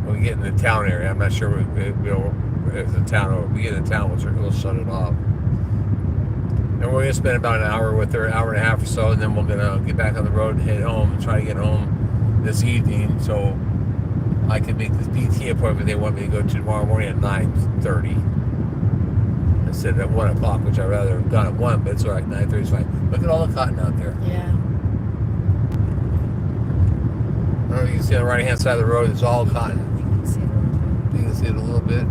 When we get in the town area, I'm not sure if the town. We get in the town, we'll shut it off. And we're gonna spend about an hour with her, an hour and a half or so, and then we're gonna get back on the road and head home and try to get home this evening, so I can make this PT appointment they want me to go to tomorrow morning at 9:30 instead of at 1 o'clock, which I'd rather have done at 1, but it's all right. 9:30 is fine. Look at all the cotton out there. Yeah. I don't know if you can see on the right hand side of the road, it's all cotton. You can see it a little bit. You can see it a little bit.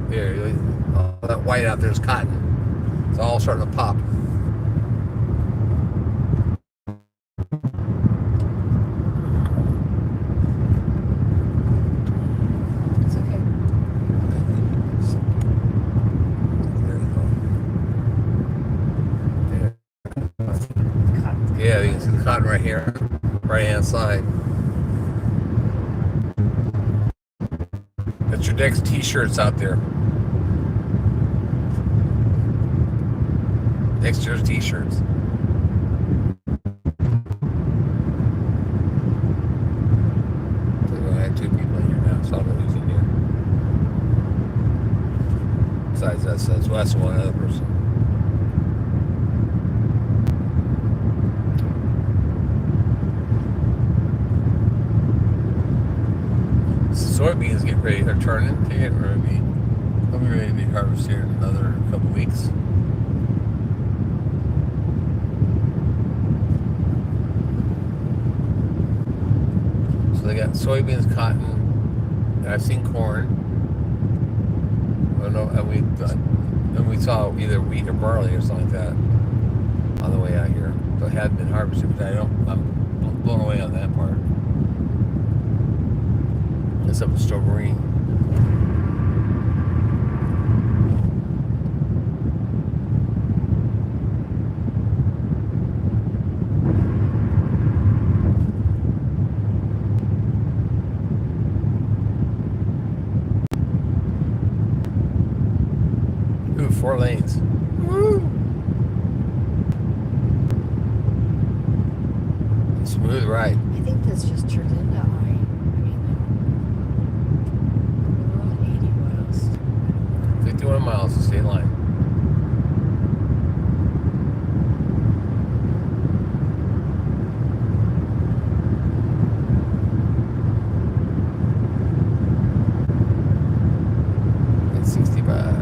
There, all that white out there is cotton. It's all starting to pop. It's okay. There you go. Cotton. Yeah, you can see the cotton right here, right hand side. That's your next t-shirts out there. Next year's t-shirts. I had 2 people in here now, so I don't know who's in here. Besides that's one other person. Soybeans get ready. They're turning. They'll be ready to be harvested here in another couple weeks. So they got soybeans, cotton, and I've seen corn. I don't know, and we saw either wheat or barley or something like that on the way out here. So it hadn't been harvested, but I'm blown away on that part. It's up in Strawberry. Ooh, 4 lanes. Woo! Smooth ride. I think this just turned into we're on 80 west. 51 miles to state line. It's 65.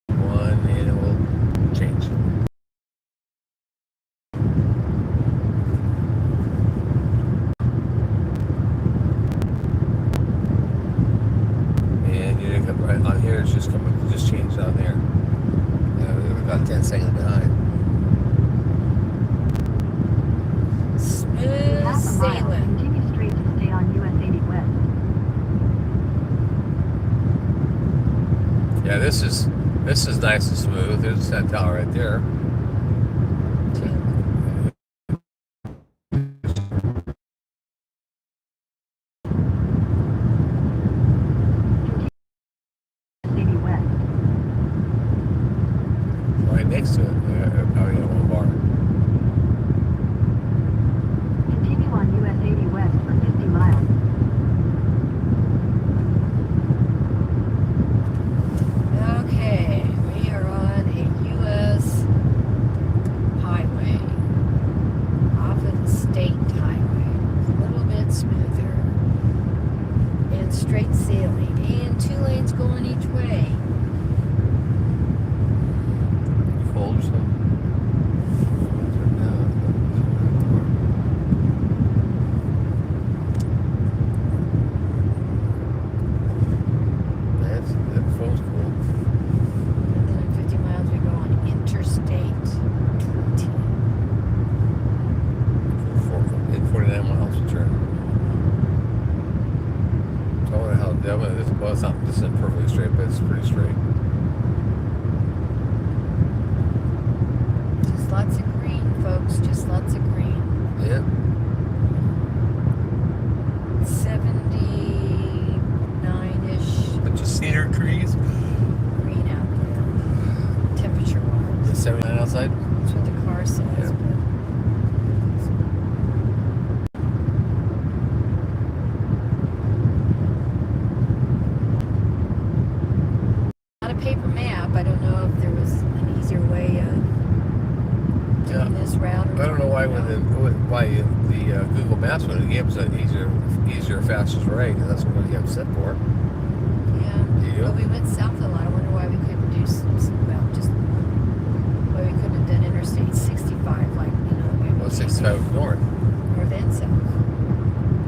1, and it will change. Right on here, it's just changed out there. We're about 10 seconds behind. Smooth Half a mile. sailing. Continue straight to stay on US 80 West. Yeah, this is nice and smooth. There's that tower right there. Right next to it. Probably got one bar. Continue on US 80 West for 50 miles. Okay, we are on a U.S. highway, off of the state highway. It's a little bit smoother and straight sailing, and 2 lanes going each way. Cold or something? That phone's cool. And then in 50 miles we go on Interstate 20. 49 miles to turn. So I wonder how this isn't perfectly straight, but it's pretty straight. Just lots of green, folks. Just lots of green. Yeah. 79-ish Bunch of cedar trees. green out paper map. I don't know if there was an easier way of doing this route. Or I don't know why doing the Google Maps would have given us an easier, fastest way, because that's what you have set for. Yeah. You? But we went south a lot. I wonder why we couldn't do why we couldn't have done Interstate 65, like, you know, the way we Well, came 65 north. north and south.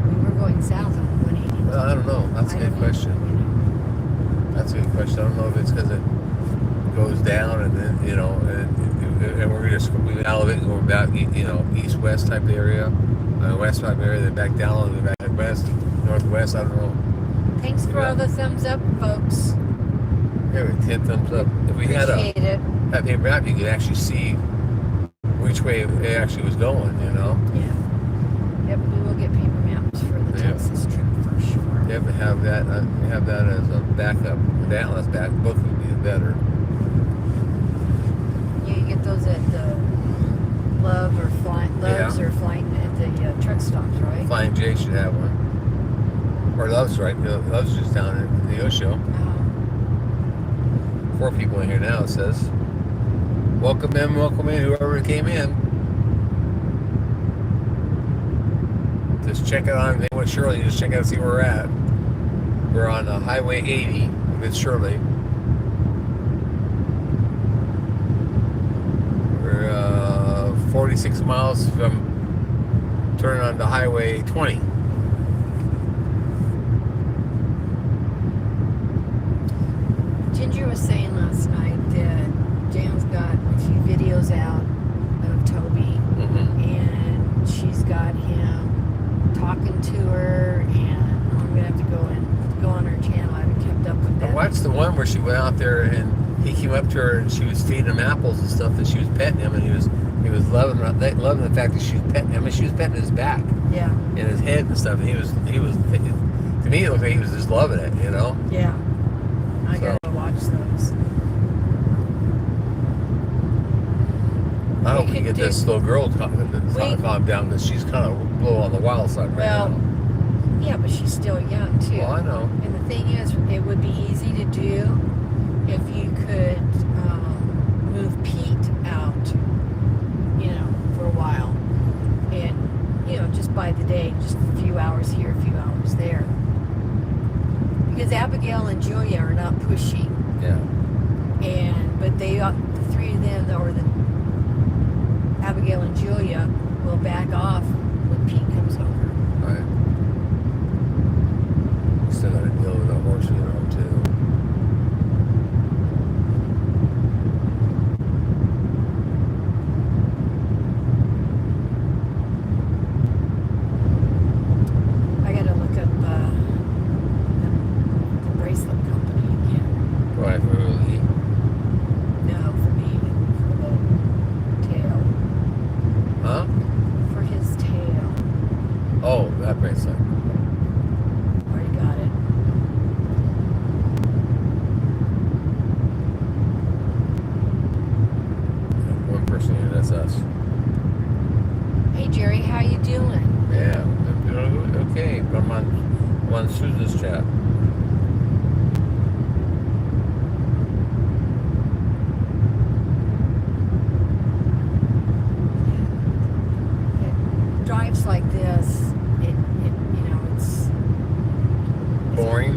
We were going south on 180. Well, I don't know. That's a I good don't know, question. you know. That's a good question. I don't know if it's because it goes down and then, you know, and we're just moving out of it and going back, you know, east-west type area, west type area, then back down and then back west, northwest. I don't know. Thanks for all the thumbs up, folks. Yeah, 10 thumbs up. If we had Appreciate it. that paper map, you could actually see which way it actually was going, you know. Yeah. Yep, we will get paper maps for the Yeah. Texas trip for sure. You have to have that as a backup. The Atlas back book would be better. You get those at the Loves or Flying at the truck stops, right? Flying J should have one. Or Love's right. Love's just down at the Osho. 4 people in here now, it says. Welcome in, whoever came in. Just check it on. They want Shirley, just check out and see where we're at. We're on Highway 80 with Shirley. We're 46 miles from turning onto Highway 20. Ginger was saying last night that Jan's got a few videos out of Toby, and she's got him talking to her, and I'm gonna have to go on her channel. I haven't kept up with that. I watched the one where she went out there and he came up to her and she was feeding him apples and stuff, and she was petting him, and he was loving the fact that she was petting him, and she was petting his back Yeah, and his head and stuff, and he was to me it looked like he was just loving it, you know. yeah. I So- gotta watch those. I hope We we could get do- this little girl to calm down, because she's kind of a little on the wild side right Well, now. yeah, but she's still young too. Well, I know. And the thing is, it would be easy to do if you could move Pete out, you know, for a while. And, you know, just by the day, just a few hours here, a few hours there. Because Abigail and Julia are not pushy. Yeah. But the 3 of them, or the Abigail and Julia, will back off when Pete comes over. Right. Still got to deal with a horse, you know, too. I gotta look up the bracelet company again. Right, for Lee. No, for me, for the tail. Huh? For his tail. Oh, that bracelet. Already got it. One person here, that's us. Hey Jerry, how you doing? Yeah, I'm doing okay. I'm on Susan's chat. Drives like this, it you know, it's Boring.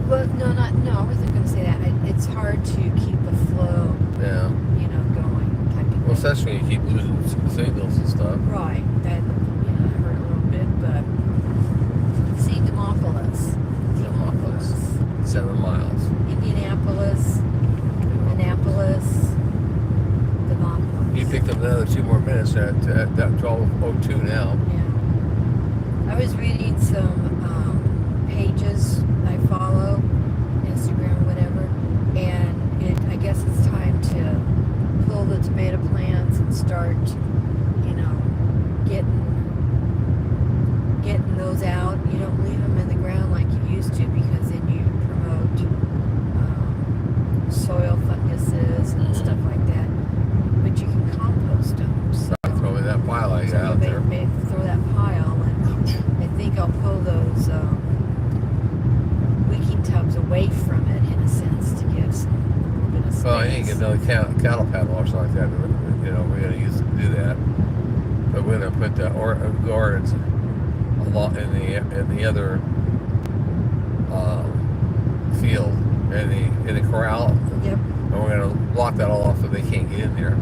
well, no, I wasn't gonna say that. It's hard to keep a flow, Yeah. you know, going type of thing. Well, especially when you keep losing signals and stuff. Right, that, you know, hurt a little bit, but see, Demopolis, 7 miles. Indianapolis, Annapolis, Demopolis. You picked up another 2 more minutes at 12:02 now. Yeah. I was reading some pages I follow, Instagram, whatever, and I guess it's time to pull the tomato plants and start, you know, getting those out. You don't leave them in the ground like you used to, because then you promote soil funguses and stuff like that. But you can compost them. So, Throw in that pile I got so out there. throw that pile, and I think I'll pull those Well, I need to space. get another cattle paddle or something like that. You know, we're gonna use it to do that. But we're gonna put the guards a lot in the other field in the corral. Yep. And we're gonna block that all off so they can't get in there.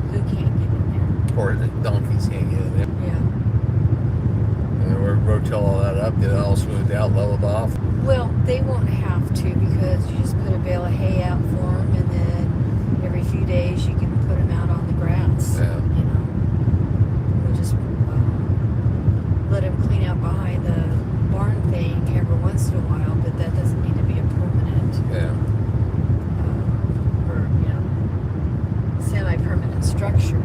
Who can't get in Or the donkeys can't get in there. there? Yeah. And then we're rotel all that up, get it all smoothed out, leveled off. Well, they won't have to because you just put a bale of hay out for them, and then every few days you can put them out on the grass. Yeah. You know, we'll just let them clean out behind the barn thing every once in a while, but that doesn't need to be a permanent Yeah. or semi-permanent structure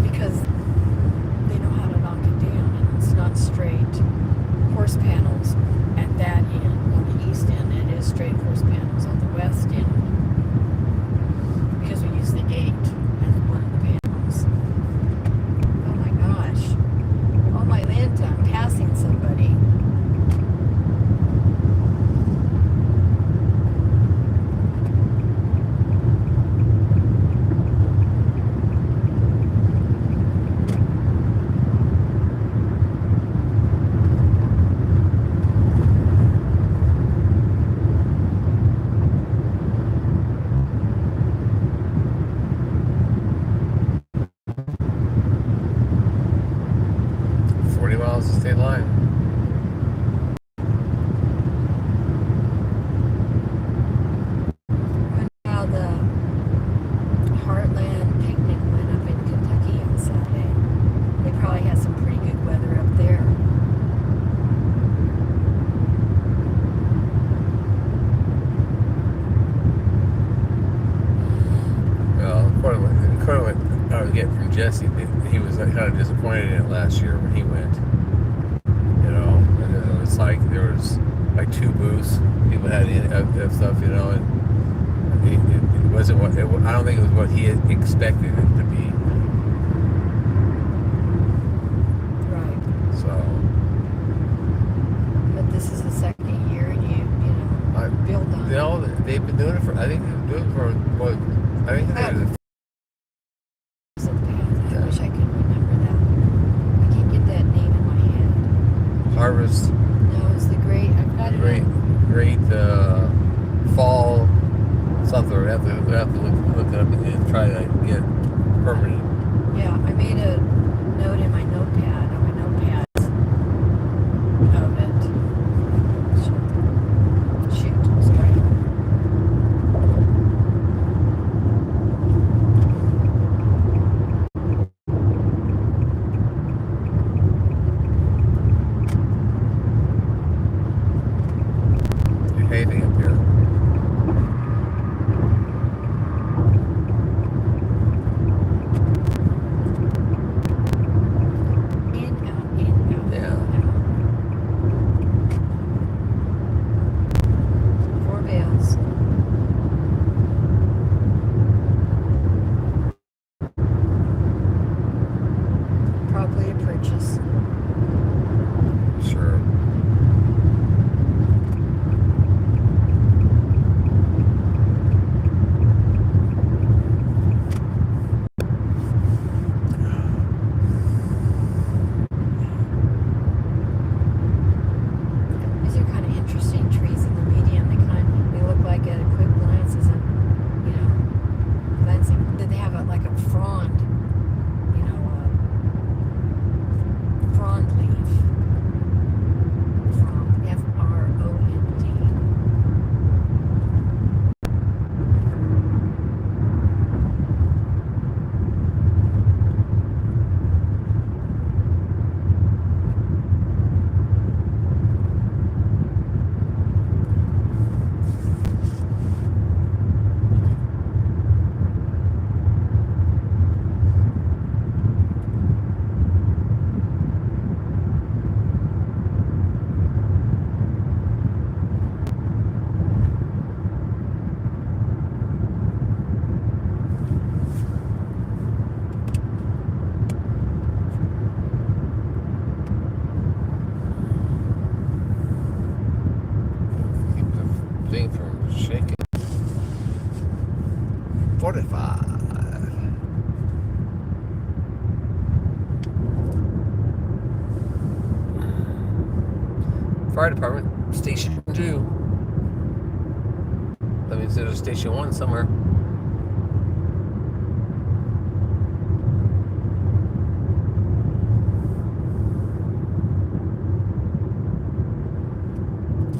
because they know how to knock it down, and it's not straight horse panels at that end. On the east end, it is straight horse panels. On the west end, because we use the gate as one of the panels. Oh my gosh. Oh my Lanta, I'm passing somebody. State line. How the Heartland picnic went up in Kentucky on Saturday. They probably had some pretty good weather up there. Well, according to what I was getting from Jesse, he was kind of disappointed in it last year when he went. You know, and it was like there was like 2 booths. People had stuff, you know, and it wasn't what I don't think it was what he had expected it to be. Right. So, But this is the second year, and you know, build on you know, they've been doing it for. I think they've been doing it for what? I think they're I wish I could remember that. I can't get that name in my head. Harvest. No, it's the great. I've got it. Great fall something. We have to look it up and try to get permanent. Yeah, I made a note in my notepad, on my notepads of it. Shoot, sorry. You're hating up here. thing from shaking. 45. Fire department, station 2. That means there's a station 1 somewhere.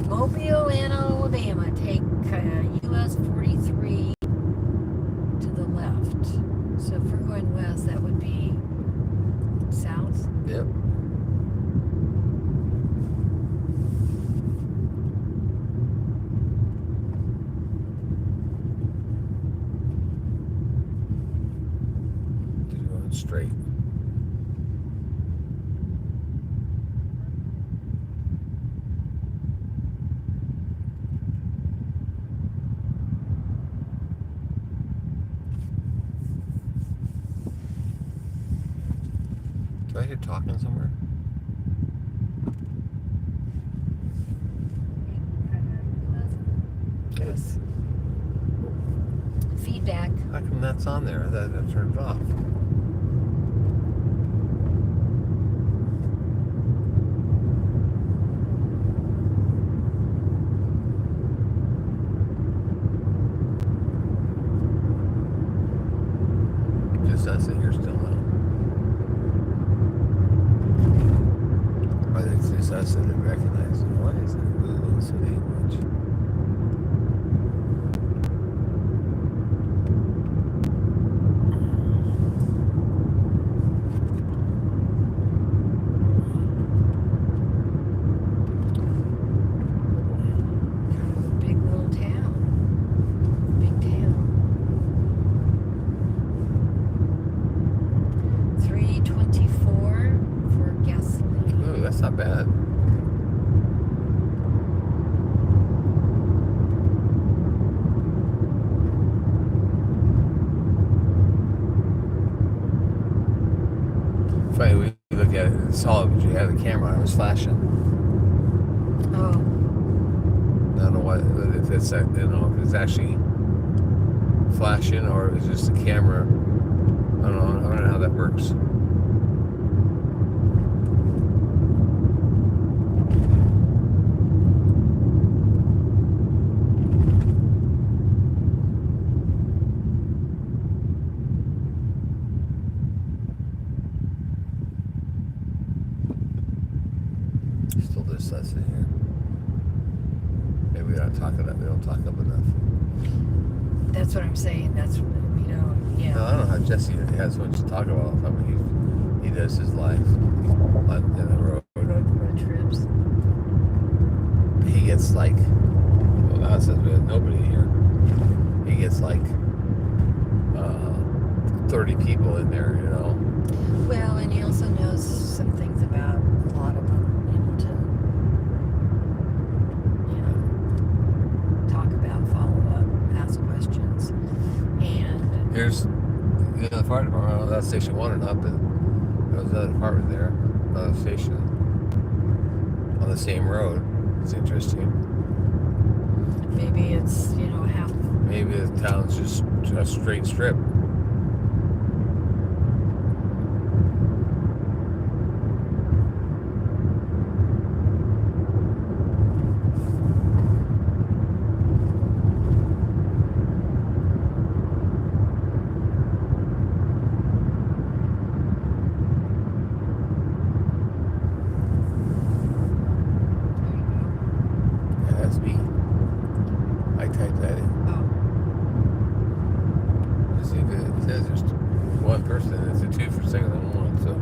Mobile, Alabama. Take US 43 to the left. So if we're going west, that would be south. Yep. Going straight. Do I hear talking somewhere? Yes. Feedback. How come that's on there? I thought I turned it off. Just us in here still now. I think it's just us that didn't recognize it. Why is it moving so much? Big little town. Big town. 324 for gasoline. Ooh, that's not bad. Funny, we look at it and saw it, but you had the camera on, it was flashing. Oh, I don't know what, if it's, I don't know if it's actually flashing or if it's just the camera. I don't know how that works. Still just us in here. Maybe we don't talk enough. We don't talk up enough. that's what I'm saying. That's, yeah. No, I don't know how Jesse has so much to talk about. I mean, he does his life on in the road. Road trips. He gets like, well, now it says we have nobody here. He gets like 30 people in there, you know. Well, and he also knows some things about a lot of them, talk about, follow up, ask questions, and Here's the fire department. I don't know if that's station 1 or not, but there was another department there, another station on the same road. It's interesting. maybe it's half. Maybe the town's just a straight strip. Yeah, that's me. I typed that in. Oh, You see, it says there's one person, and it's a 2 for second than 1, so.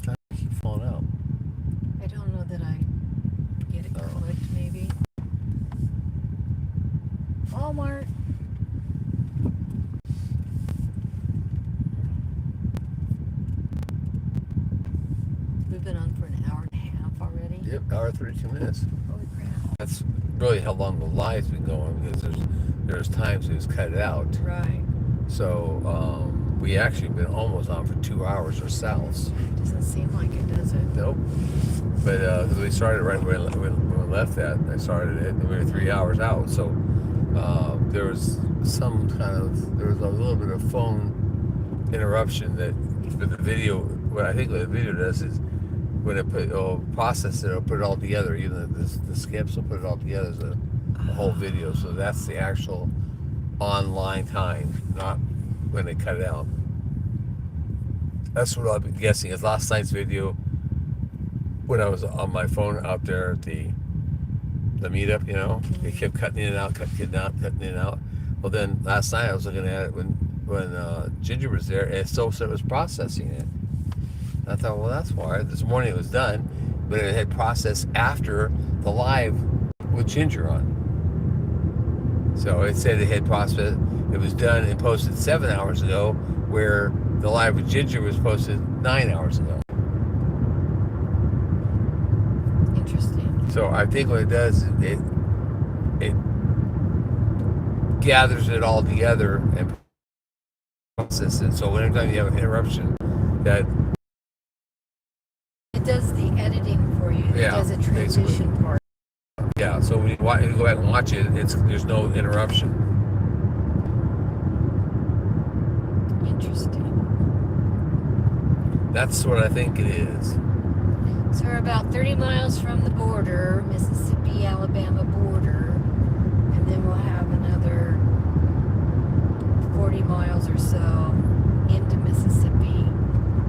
I keep falling out. I don't know that I get it Oh. clicked. Maybe Walmart. Hour 32 minutes. Holy crap. That's really how long the live's been going, because there's times we just cut it out. Right. So we actually been almost on for 2 hours ourselves. Doesn't seem like it, does it? Nope. But because we started right when we left that, I started it, and we were 3 hours out. So there was there was a little bit of phone interruption that, but the video, what I think what the video does is when it'll process it, it'll put it all together. Even the skips will put it all together as a whole video. So that's the actual online time, not when they cut it out. That's what I've been guessing. Is last night's video, when I was on my phone out there at the meetup, you know, it kept cutting in and out, cutting in and out. Well, then last night I was looking at it when Ginger was there, and it still said it was processing it. I thought, well, that's why. This morning it was done, but it had processed after the live with Ginger on. So it said it had processed. It was done and posted 7 hours ago, where the live with Ginger was posted 9 hours ago. Interesting. So I think what it does is it gathers it all together and processes it. So anytime you have an interruption, that It does the editing for you. It Yeah, does a transition basically. part. yeah. So when you go back and watch it, there's no interruption. Interesting. That's what I think it is. So we're about 30 miles from the border, Mississippi-Alabama border, and then we'll have another 40 miles or so into Mississippi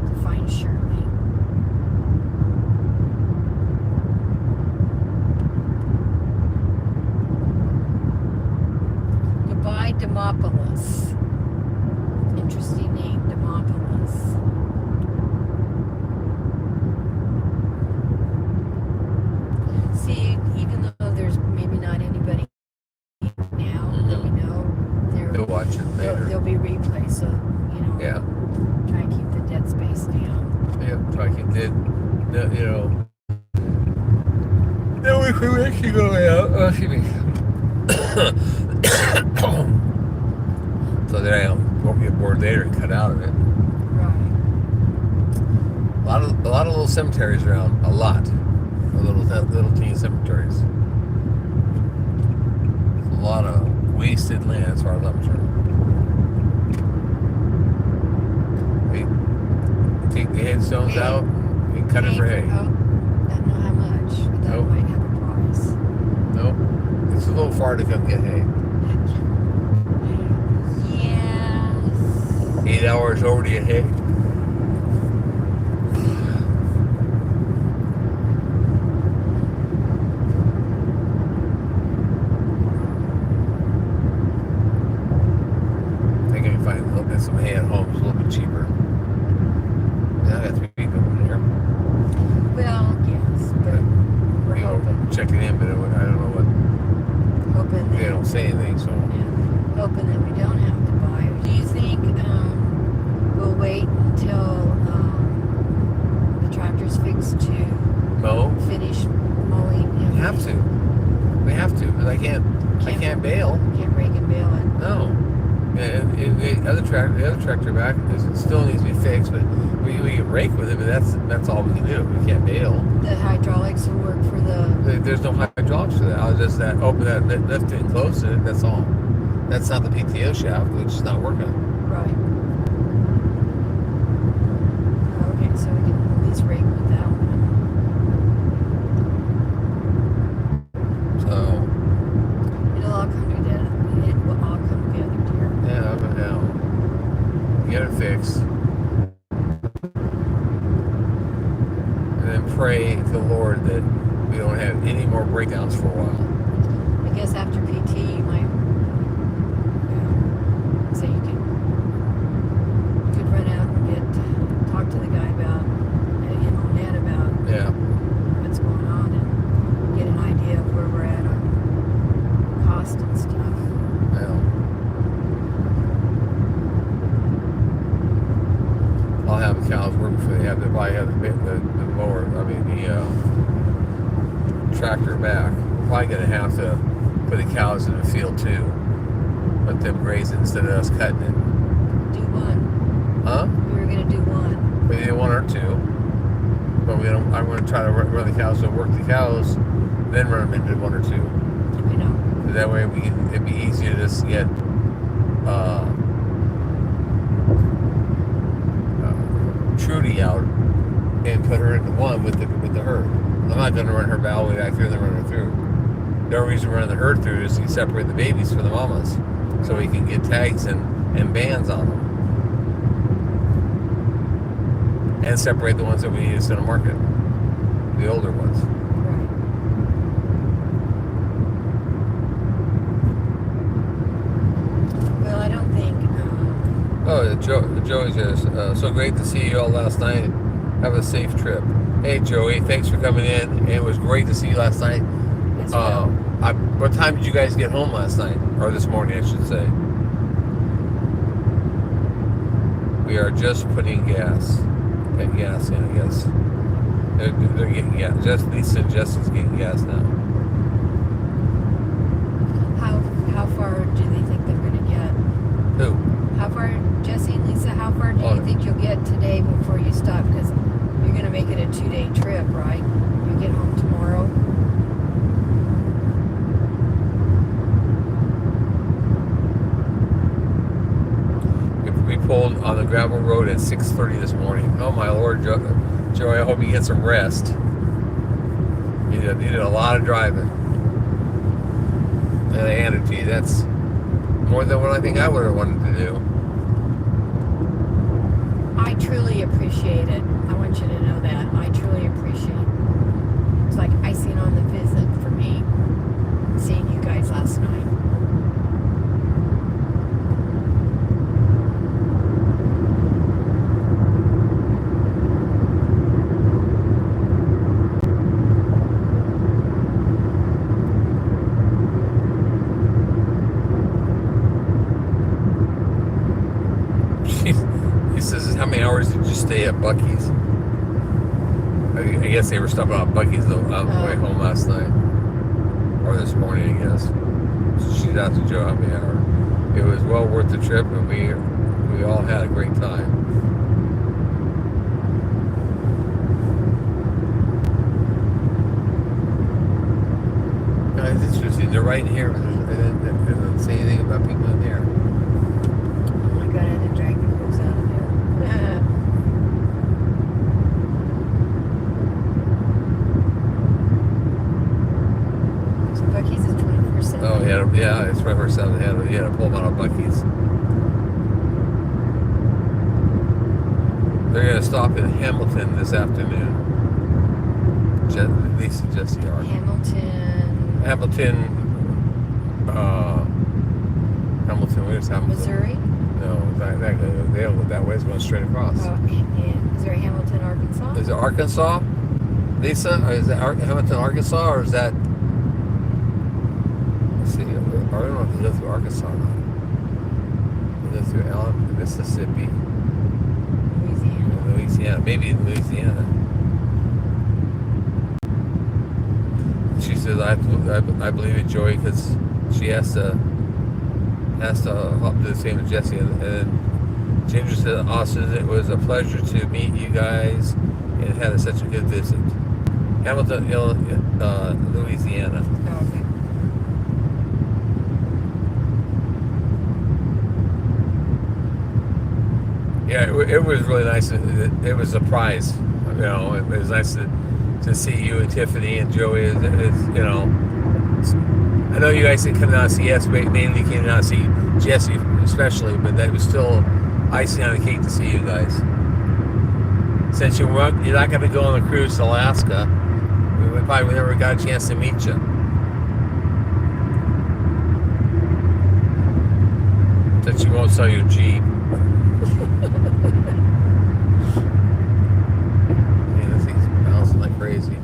to find Shirley. Goodbye, Demopolis. Interesting name, Demopolis. See, even though there's maybe not anybody now that we know, They'll watch it later. there'll be replays, so, you know, Yeah. try and keep the dead space down. Yeah. Try to keep it. You know. Then we can actually go out. Oh, excuse me. So then I won't get bored later and cut out of it. Right. A lot of little cemeteries around. A lot. Little teeny cemeteries. A lot of wasted land as far as I'm concerned. They take the headstones out and cut it for hay. Oh, I don't know how much, but that Nope. might have a price. Nope. It's a little far to come get hay. Yes. 8 hours over to get hay. I think I can find a little bit some hay at home. It's a little bit cheaper. Yeah, I got 3 people in there. Well, yes, but we're You know, hoping checking in, but I don't know what. They that, don't say anything, so. yeah, hoping that we don't have to buy. Do you think we'll wait until the tractor's fixed to No, finish mowing? we have to. We have to, because I can't bail. Can't break and bail it. No. And the other tractor back still needs to be fixed, but we can rake with it, but that's all we can do. We can't bail. The hydraulics will work for the. There's no hydraulics for that. I'll just open that lift it and close it. That's all. That's not the PTO shaft, which is not working. Right. Okay, so we can at least rake with that one. So It'll all come together. It will all come together, dear. yeah, but now get it fixed, and then pray to the Lord that we don't have any more breakdowns for a while. I guess after PT, you might say you could run out and talk to the guy about, Ned about Yeah. what's going on and get an idea of where we're at on cost and stuff. Well, I'll have the cows work before they have the mower. I mean the tractor back. We're probably gonna have to put the cows in the field too. Let them graze it instead of us cutting it. Do one. Huh? We were gonna do one. We did one or two. But I'm gonna try to run the cows, so work the cows, then run them into one or two. I know. That way it'd be easier to just get Trudy out and put her into one with the herd. I'm not gonna run her all the way back through and then run her through. The only reason we're running the herd through is to separate the babies from the mamas, so we can get tags and bands on them, and separate the ones that we need to send to market, the older ones. Right. Well, I don't think. Oh, Joey says, so great to see you all last night. Have a safe trip. Hey, Joey, thanks for coming in. It was great to see you last night. As well. What time did you guys get home last night? Or this morning, I should say. We are just putting gas in, I guess. They're getting gas. Lisa and Justin's getting gas now. How far do they think they're going to get? Who? How far, Jesse and Lisa, how far do you think you'll get today before you stop? Because you're going to make it a 2-day trip, right? You get home tomorrow. We pulled on the gravel road at 6:30 this morning. Oh my Lord, Joey, I hope you get some rest. You did a lot of driving. And I handed to you. That's more than what I think I would have wanted to do. I truly appreciate it. I want you to know that. I truly appreciate it. It's like icing on the visit for me, seeing you guys last night. He says, how many hours did you stay at Buc-ee's? I guess they were stopping at Buc-ee's on the way home last night. Or this morning, I guess. So she's out to Joe how many hours. It was well worth the trip, and we all had a great time. It's interesting. They're right in here. It doesn't say anything about people in there. Oh my God, I had to drag the hose out of there. So Buc-ee's is 24/7. Oh, yeah, it's 24/7. He had to pull them out of Buc-ee's. They're going to stop in Hamilton this afternoon. Lisa and Jesse are. Hamilton, where's Hamilton? Missouri? No, they don't go that way. It's going straight across. Oh, and is there Hamilton, Arkansas? Is it Arkansas, Lisa? Or is it Hamilton, Arkansas, or is that? Let's see. I don't know if it goes through Arkansas or not. It goes through Mississippi, Louisiana, maybe in Louisiana. She says, I believe it, Joey, because she has to do the same with Jesse. And Ginger said, Austin, it was a pleasure to meet you guys and had such a good visit. Hamilton, Louisiana. Oh, okay. Yeah, it was really nice. It was a surprise. You know, it was nice to see you and Tiffany and Joey. I know you guys didn't come down to see us, mainly came down to see Jesse especially, but that was still icing on the cake to see you guys. Since you're not going to go on a cruise to Alaska, we probably never got a chance to meet you. Since you won't sell your Jeep. Yeah, this thing's bouncing like crazy.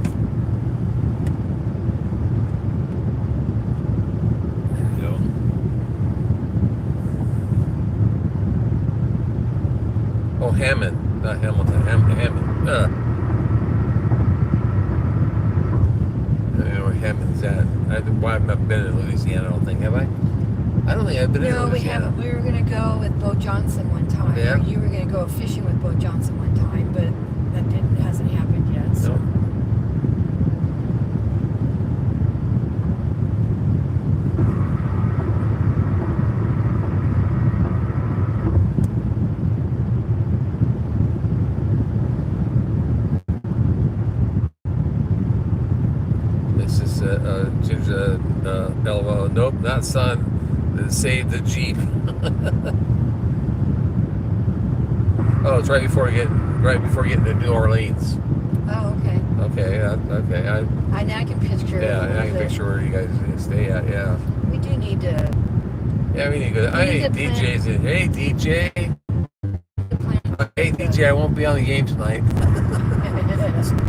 There we go. Oh, Hammond, not Hamilton. Hammond. Anyway, I've never been in Louisiana, I don't think. Have I? I don't think I've been in No, we Louisiana. haven't. We were going to go with Bo Johnson one time. Yeah. Or you were going to go fishing with Bo Johnson one time, but that hasn't happened yet. So. No. This is nope, not son. Save the Jeep. Oh, it's right before getting to New Orleans. Oh, okay. Okay, okay. Now I can picture. I can picture where you guys stay at. Yeah. We do need to. Yeah, we need to go. Hey, DJ's in. Hey, DJ. Hey, DJ. I won't be on the game tonight.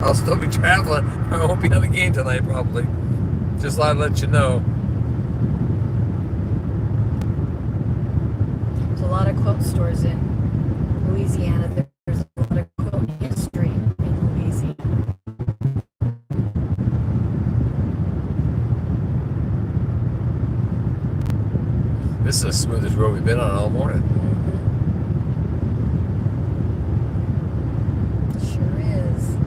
I'll still be traveling. I won't be on the game tonight, probably. Just thought I'd let you know. There's a lot of quilt stores in Louisiana. There's a lot of quilt history in Louisiana. This is the smoothest road we've been on all morning. Sure is.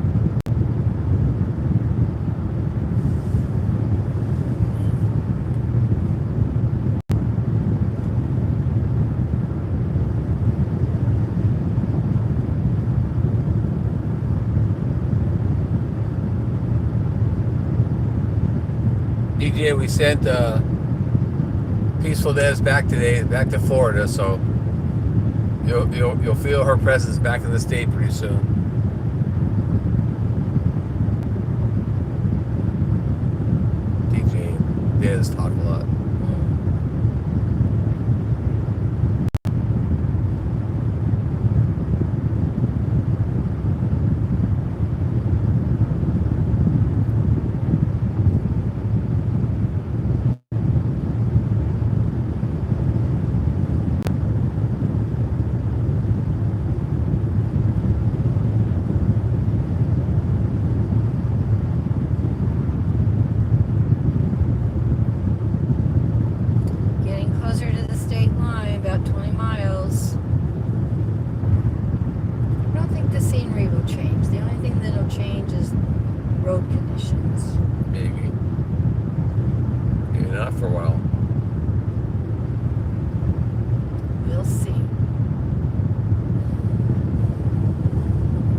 DJ, we sent Peaceful Des back to Florida, so you'll feel her presence back in the state pretty soon. DJ Des talk a lot.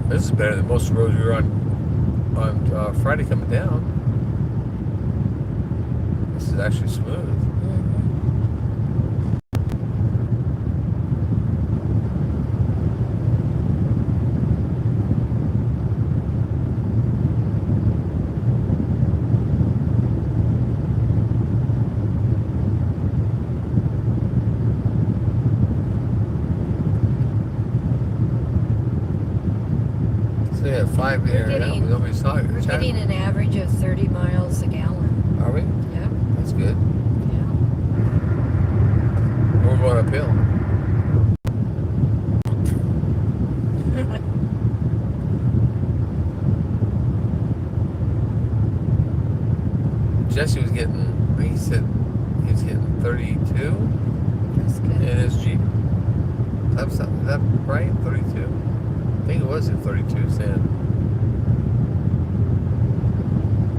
This is better than most of the roads we were on Friday coming down. This is actually smooth. Nobody's talking. We're getting an average of 30 miles a gallon. Are we? Yeah. That's good. Yeah. We're going uphill. Jesse was getting, I think he said he was hitting 32 That's good. in his Jeep. Is that right? 32? I think it was at 32, Sam.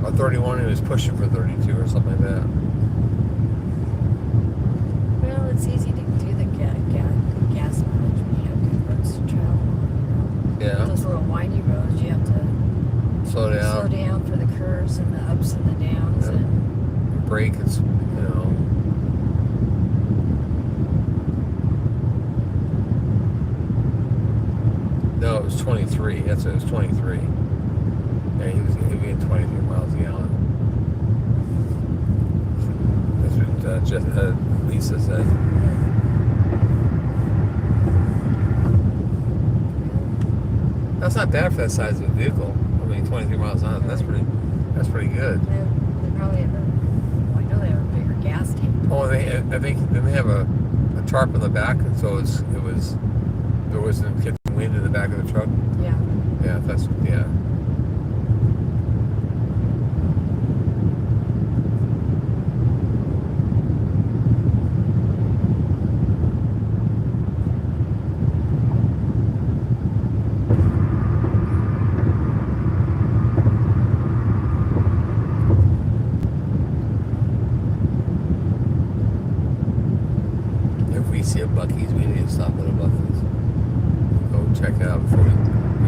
Or 31, he was pushing for 32 or something like that. Well, it's easy to do the gas mileage when you have good roads to travel on. Yeah. Those little windy roads, you have to Slow down. For the curves and the ups and the downs. Yeah. And Brake, it's, No, it was 23. That's it. It was 23. Yeah, he was getting 23 miles a gallon. That's what Lisa said. That's not bad for that size of a vehicle. I mean, 23 miles an hour. That's pretty good. they probably have I know they have a bigger gas tank. Oh, I think then they have a tarp in the back, and so there wasn't getting wind in the back of the truck. Yeah. Yeah. see a Buc-ee's. We need to stop at a Buc-ee's. Go check it out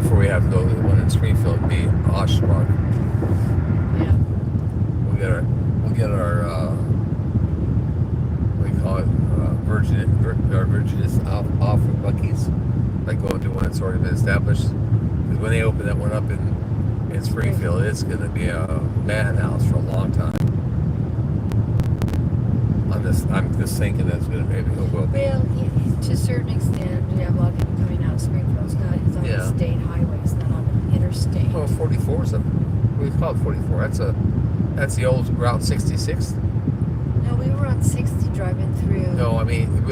before we have to go to the one in Springfield. Be Oshmark. Yeah. We'll get our what do you call it? Virginist off of Buc-ee's. Like going to one that's already been established. Because when they open that one up in Springfield, it's going to be a madhouse for a long time. I'm just thinking that's going to maybe go well. Well, to a certain extent, we have a lot of people coming out of Springfield. It's on Yeah. the state highway. It's not on the interstate. Well, 44 is what do you call it? 44. That's the old Route 66. No, we were on 60 driving through. No, I mean it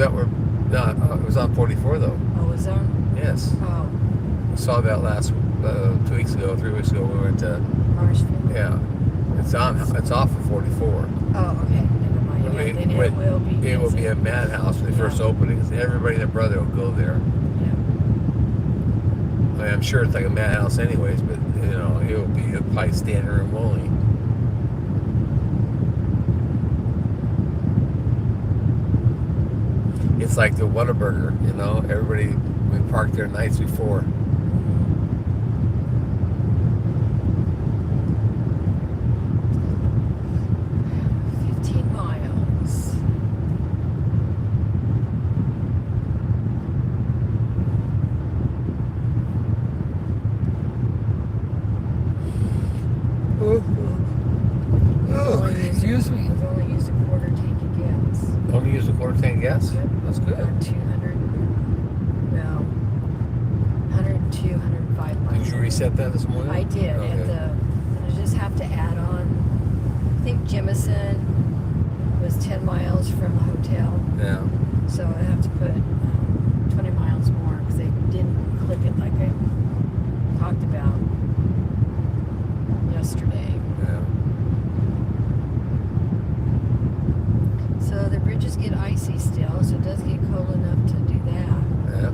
was on 44 though. Oh, was on? Yes, Oh, we saw that last 2 weeks ago, 3 weeks ago. We went to Marshfield. yeah. It's off of 44. Oh, okay. Never mind. Yeah, Wait, then wait, it will be. It will be busy. a madhouse when they first open it. 'Cause everybody and their brother will go there. Yeah. I mean, I'm sure it's like a madhouse anyways, but it'll be probably standing room only. It's like the Whataburger, everybody we parked there nights before. 15 miles. Excuse me. We've only used a quarter tank of gas. Only use a quarter tank of gas? Yep. That's good. About 200, well, 102, 105 miles. Did you reset that this morning? I did. Okay. I just have to add on, I think Jemison was 10 miles from the hotel. Yeah. So I have to put 20 miles more because they didn't click it like I talked about yesterday. Yeah. So the bridges get icy still, so it does get cold enough to do that. Yeah.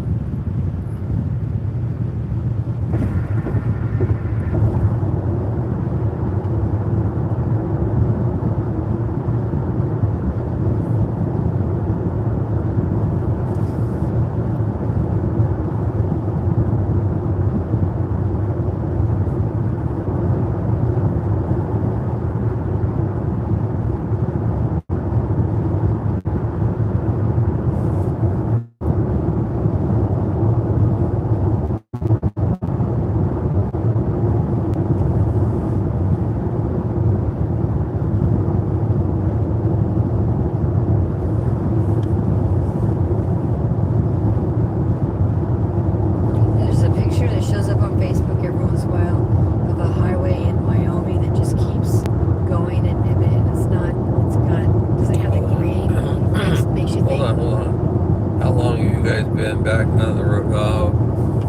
There's a picture that shows up on Facebook every once in a while of a highway in Wyoming that just keeps going and it's doesn't have the green. Makes you think. Hold on. How long have you guys been back on the road?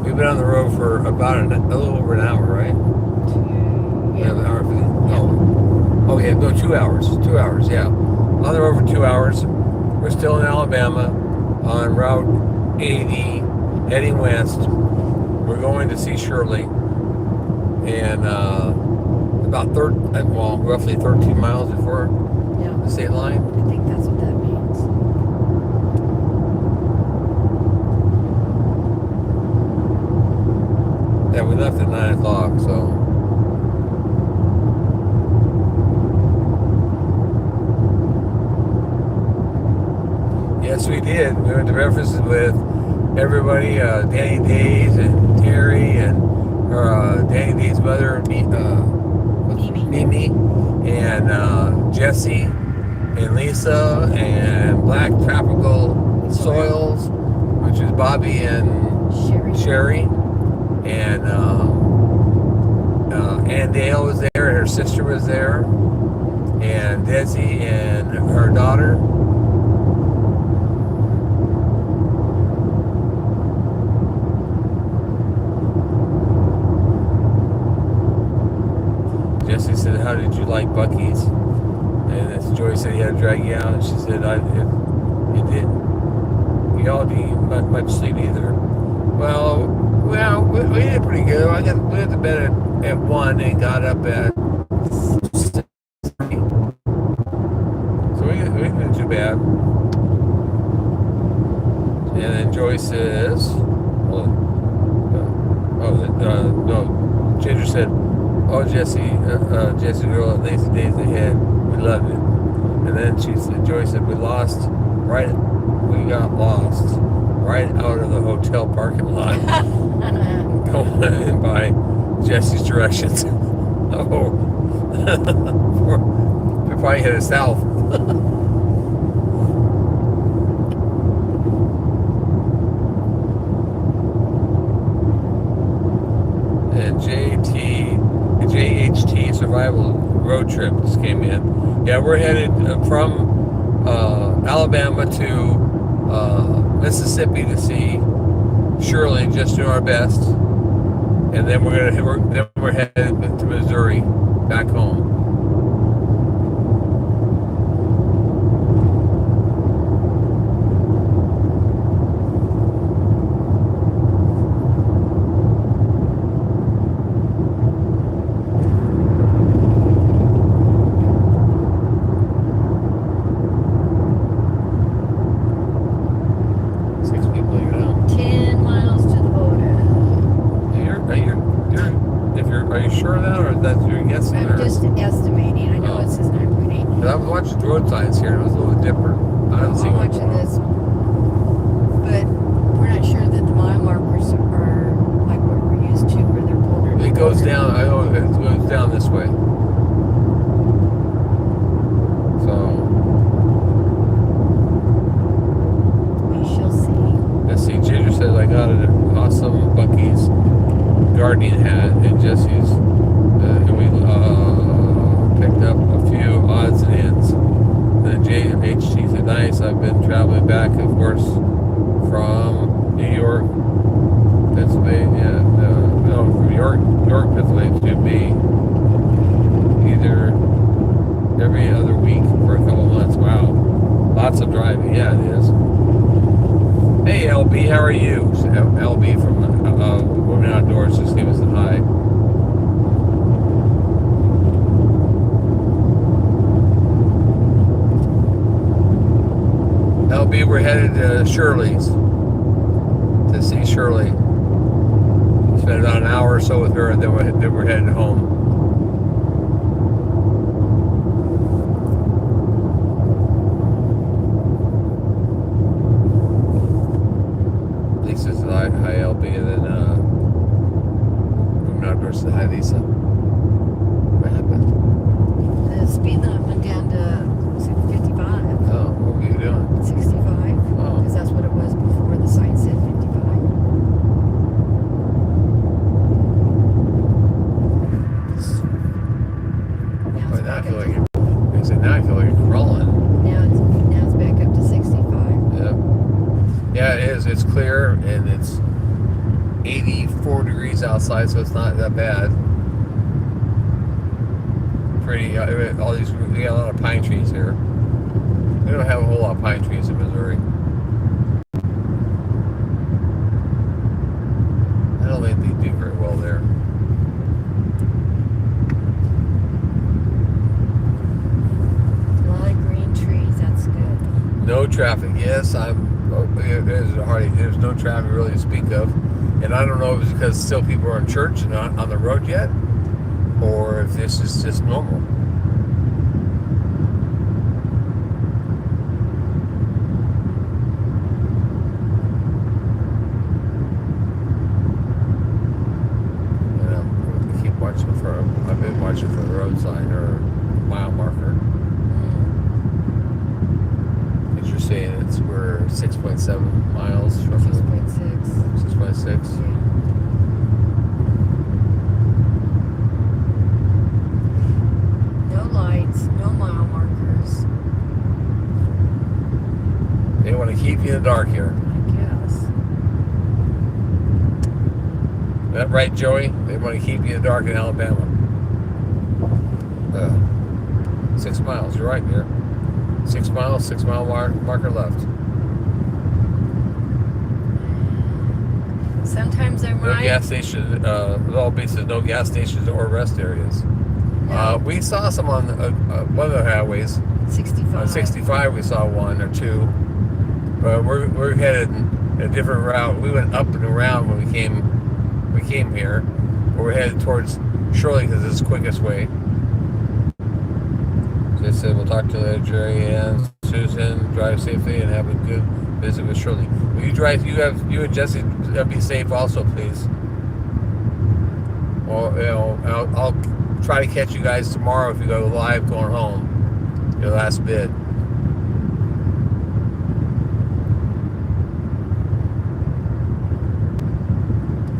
We've been on the road for about a little over an hour, right? Yeah. An hour 50. Oh yeah, no, 2 hours. 2 hours, yeah. On the road for 2 hours. We're still in Alabama on Route 80, heading west. We're going to see Shirley, and roughly 13 miles before Yeah. the state line. I think that's what that means. Yeah, we left at 9 o'clock, so. Yes, we did. We went to breakfast with everybody, Danny Days and Terry and Danny Days' mother, Mimi, and Jesse and Lisa and Black Tropical Soils, which is Bobby and Sherry. And Ann Dale was there, and her sister was there, and Desi and her daughter. Jesse said, "How did you like Buc-ee's?" And as Joy said, "He had to drag you out." And she said, "It did. Y'all didn't eat much sleep either." Well, we did pretty good. We went to bed at 1 and got up at 6. So we didn't do too bad. Joy says, well, no, Ginger said, oh, Jesse girl at Lazy Days Ahead, we loved it. And then Joy said, we got lost right out of the hotel parking lot, going in by Jesse's directions. Oh, we probably headed south. And JHT Survival Road Trip just came in. Yeah, we're headed from Alabama to Mississippi to see Shirley, just do our best, and then we're headed to Missouri, back home. Are you sure of that, or is that you're guessing? I'm just estimating. I know it says 9.8. Because I was watching the road signs here, and it was a little different. I don't see I'm much. watching this, but we're not sure that the mile markers are like what we're used to, where they're pulled. It goes down. I know it goes down this way. So We shall see. let's see. Ginger says I got an awesome Bucky's gardening hat, and Jesse's, and we picked up a few odds and ends. And then JHT said, nice. I've been traveling back, of course, from New York, Pennsylvania. No, from York, Pennsylvania to me, either every other week for a couple months. Wow, lots of driving. Yeah, it is. Hey, LB, how are you? LB from Women Outdoors just gave us a hi. LB, we're headed to Shirley's to see Shirley. Spent about an hour or so with her, and then we're headed home. Lisa's hi LB, and then Women Outdoors said hi Lisa. What happened? The speed limit went down to 55. Oh, what were you doing? 65. Oh. Because that's what it was before the sign said 55. Now it's Now I back feel up like to, now I feel like you're crawling. now it's back up to 65. Yeah. Yeah, it is. It's clear, and it's 84 degrees outside, so it's not that bad. Pretty. All these. We got a lot of pine trees here. We don't have a whole lot of pine trees in Missouri. I don't think they do very well there. A lot of green trees. That's good. No traffic. Yes, there's no traffic really to speak of, and I don't know if it's because still people are in church and not on the road yet, or if this is just normal. I've been watching for the road sign or mile marker. As you're saying, we're 6.7 miles from 6.6. 6.6. No lights, no mile markers. They want to keep you in the dark here. I guess. Is that right, Joey? They want to keep you in the dark in Alabama. 6 miles. You're right there. 6 miles. 6 mile marker left. Sometimes I'm No right. gas station. All bases. No gas stations or rest areas. No. We saw some on one of the highways. 65. On 65, we saw one or two. But we're headed a different route. We went up and around when we came here, or we're headed towards Shirley because it's the quickest way. So I said we'll talk to the Jerry and Susan, drive safely, and have a good visit with Shirley. Will you drive? You and Jesse be safe also, please. Well, I'll try to catch you guys tomorrow if you go live going home. Your last bit.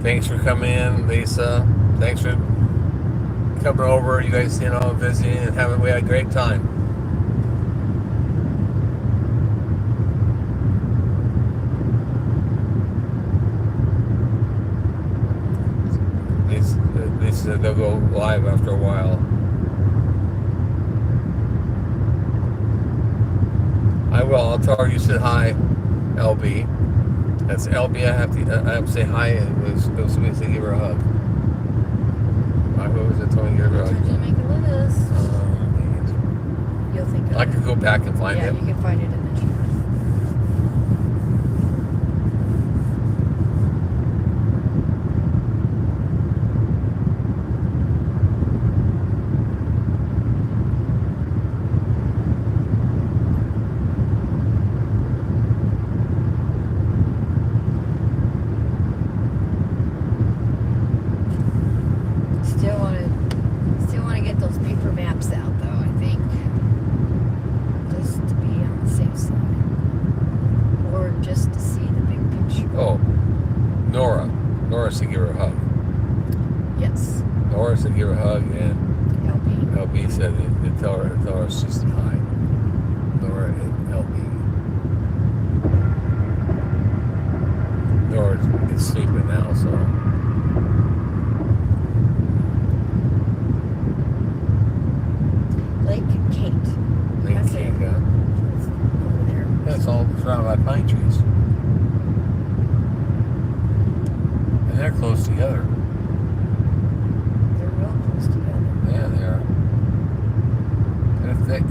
Thanks for coming in, Lisa. Thanks for coming over. You guys, visiting and we had a great time. Lisa said they'll go live after a while. I will. I'll tell her you said hi, LB. That's LB. I have to say hi, and it was somebody to give her a hug. Who was it? Told me to give her a hug. Did you make a list? You'll think of I could go back and find it. Yeah, you can find it in the chat. Still want to get those paper maps out, though, I think. Just to be on the safe side. Or just to see the big picture. Oh, Nora said give her a hug. Yes. Nora said give her a hug, and LB. LB said tell her she said hi. Nora and LB. Nora is sleeping now, so. Lake Kate. Lake Kate, yeah. Over there. That's all surrounded by pine trees. And they're close together. They're real close together. Yeah, they are. They're thick.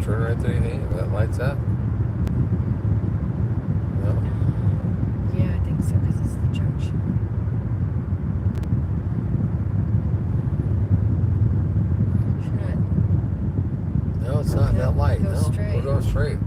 Turn right there, you think? That lights up? No? Yeah, I think so, because it's the junction. No, it's not that light. Go No, straight. we're going straight.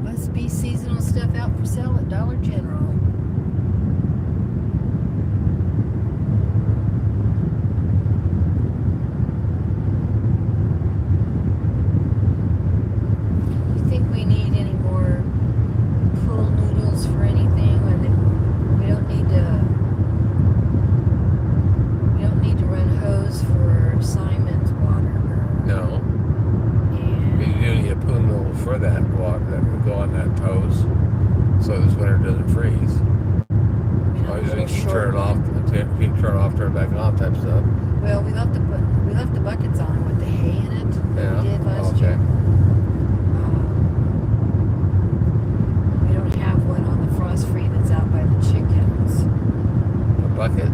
Must be seasonal stuff out for sale at Dollar General. You think we need any more pool noodles for anything? We don't need to run hose for Simon's water. No. And You do need a pool noodle for that water that would go on that hose, so this winter doesn't freeze. Obviously, you can turn it off, turn it back on, type stuff. Well, we left the buckets on with the hay in it. Yeah. We did last Okay. year. We don't have one on the frost free that's out by the chickens. A bucket?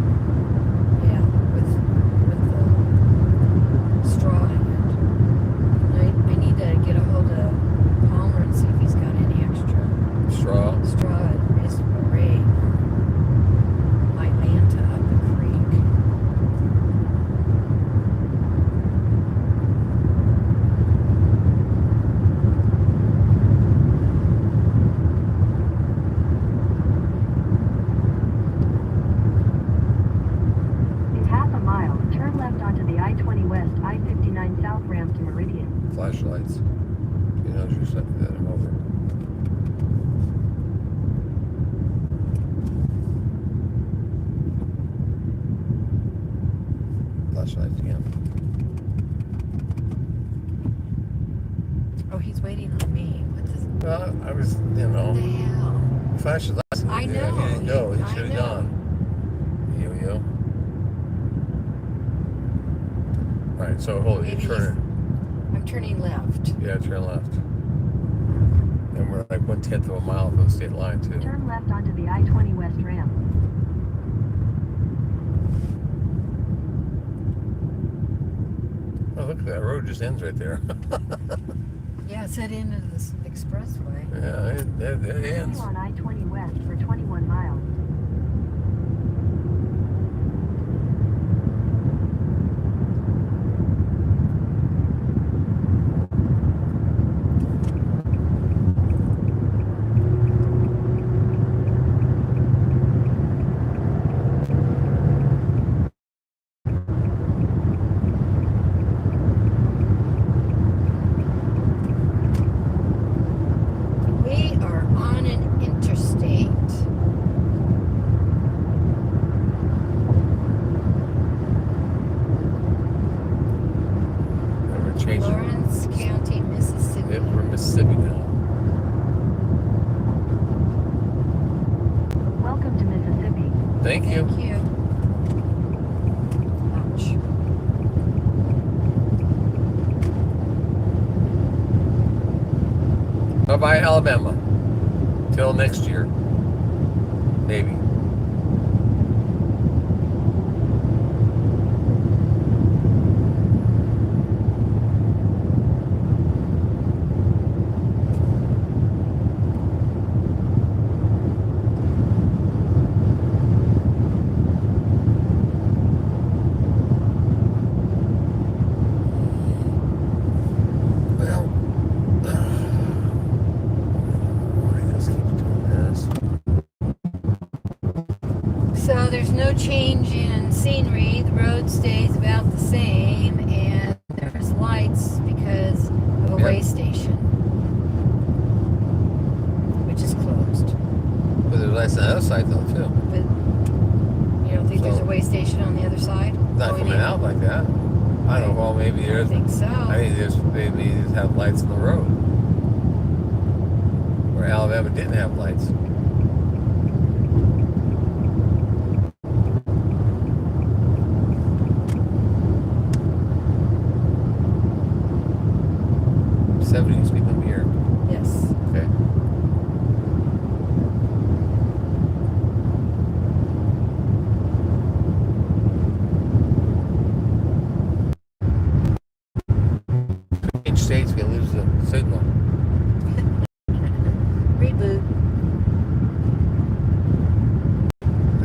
Yeah, with the straw in it. I need to get a hold of Palmer and see if he's got any extra Straw? straw and his array. My Manta up the creek. waiting on me. What the, Well, I was, what the hell? flash the lights. I know. He didn't go. He I should have know. gone. Yo. All right, so hold it. Maybe You turn I'm turning left. it. Yeah, turn left. And we're like 1/10 of a mile from the state line, too. Turn left onto the I-20 West ramp. Oh, look at that. Road just ends right there. Yeah, it's at the end of this expressway. Yeah, it Continue ends. on I-20 West for 21 miles. We are on an interstate. And we're changing. Lawrence County, Mississippi. Yep, we're in Mississippi now. Welcome to Mississippi. Thank you. Thank you. Ouch. Bye-bye, Alabama. Till next year. Maybe. Well, I just keep doing this. So there's no change in scenery. The road stays about the same, and there's lights because of a Yep. way station, which is closed. But there's lights on the other side, though, too. But you don't think there's So- a way station on the other side? Not Going coming in? out like that. I don't know. Well, maybe I there's. think so. I think there's maybe they just have lights on the road. Where Alabama didn't have lights. '70 used to become here. Yes. Okay. In states, we lose the signal. Reboot.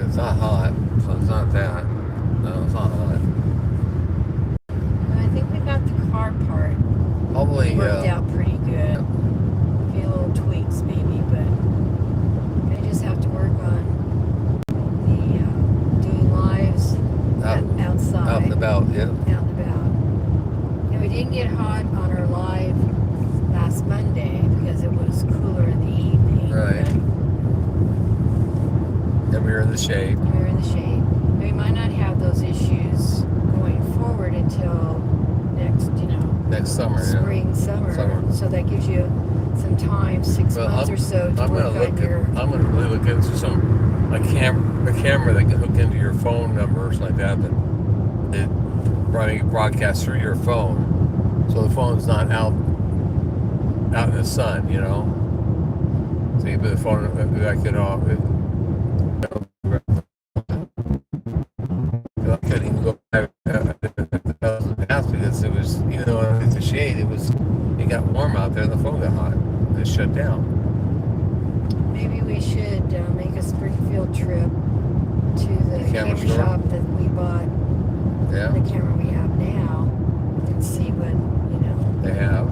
It's not hot, so it's not that. No, it's not hot. I think we got the car part Probably, worked out pretty good. A few little tweaks maybe, but I just have to work on the doing lives outside. out and about, yeah. Out and about. And we didn't get hot on our live last Monday because it was cooler in the evening. Right. but And we were in the shade. We were in the shade. We might not have those issues going forward until Next summer, yeah. spring, summer. Summer. So that gives you some time, 6 Well, months or so to I'm work gonna look on at. your. I'm gonna really look into a camera that can hook into your phone number or something like that. That it broadcasts through your phone, so the phone's not out in the sun, you know. So you put the phone back it off. I couldn't even go back the house because it was, even though it's a shade, it got warm out there and the phone got hot. It shut down. Maybe we should make a Springfield trip to the camera camera store? shop that we bought, Yeah, the camera we have now, and see what, they have.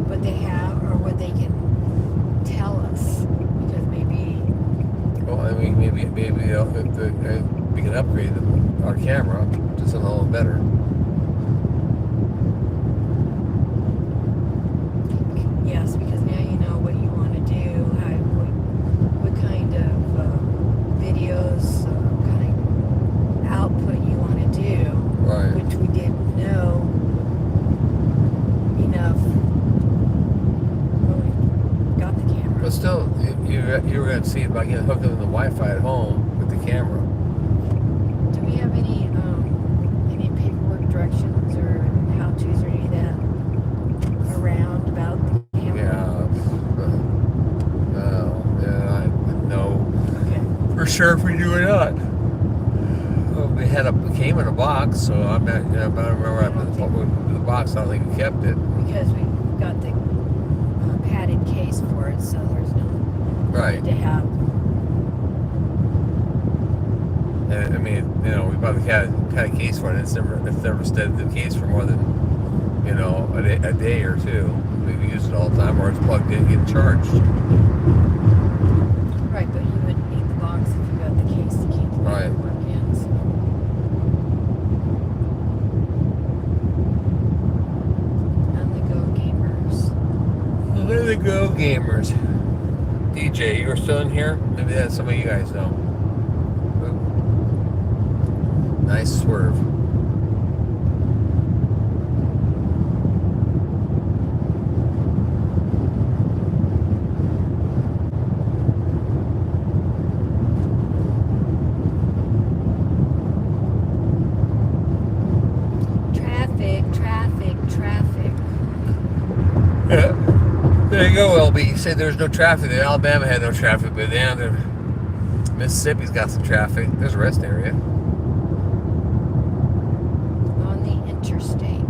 what they have or what they can tell us. Because maybe, Well, I mean, maybe we can upgrade our camera to something a little better. yes, because now you know what you want to do, what kind of videos, kind of output you want to do. Right. Which we didn't know enough you were going to see about getting hooked up to the Wi-Fi at home with the camera. Do we have any paperwork directions or how-tos or any of that around about the camera? Yeah, I wouldn't know Okay. for sure if we do or not. Well, it came in a box, so I'm not. I don't remember what I put the box. I don't think we kept it. Because we've got the padded case for it, so there's no Right. need to have. And, I mean, we bought the padded case for it. And it's never stayed the case for more than a day or two. We've used it all the time, or it's plugged in, getting charged. Right, but you wouldn't need the box if you got the case to keep the Right. paperwork in. So. And the Go Gamers. There they go, gamers. DJ, you're still in here? Maybe that's some of you guys know. Oop. Nice swerve. Traffic. There you go, LB. You said there's no traffic. Alabama had no traffic, but down there, Mississippi's got some traffic. There's a rest area. On the interstate.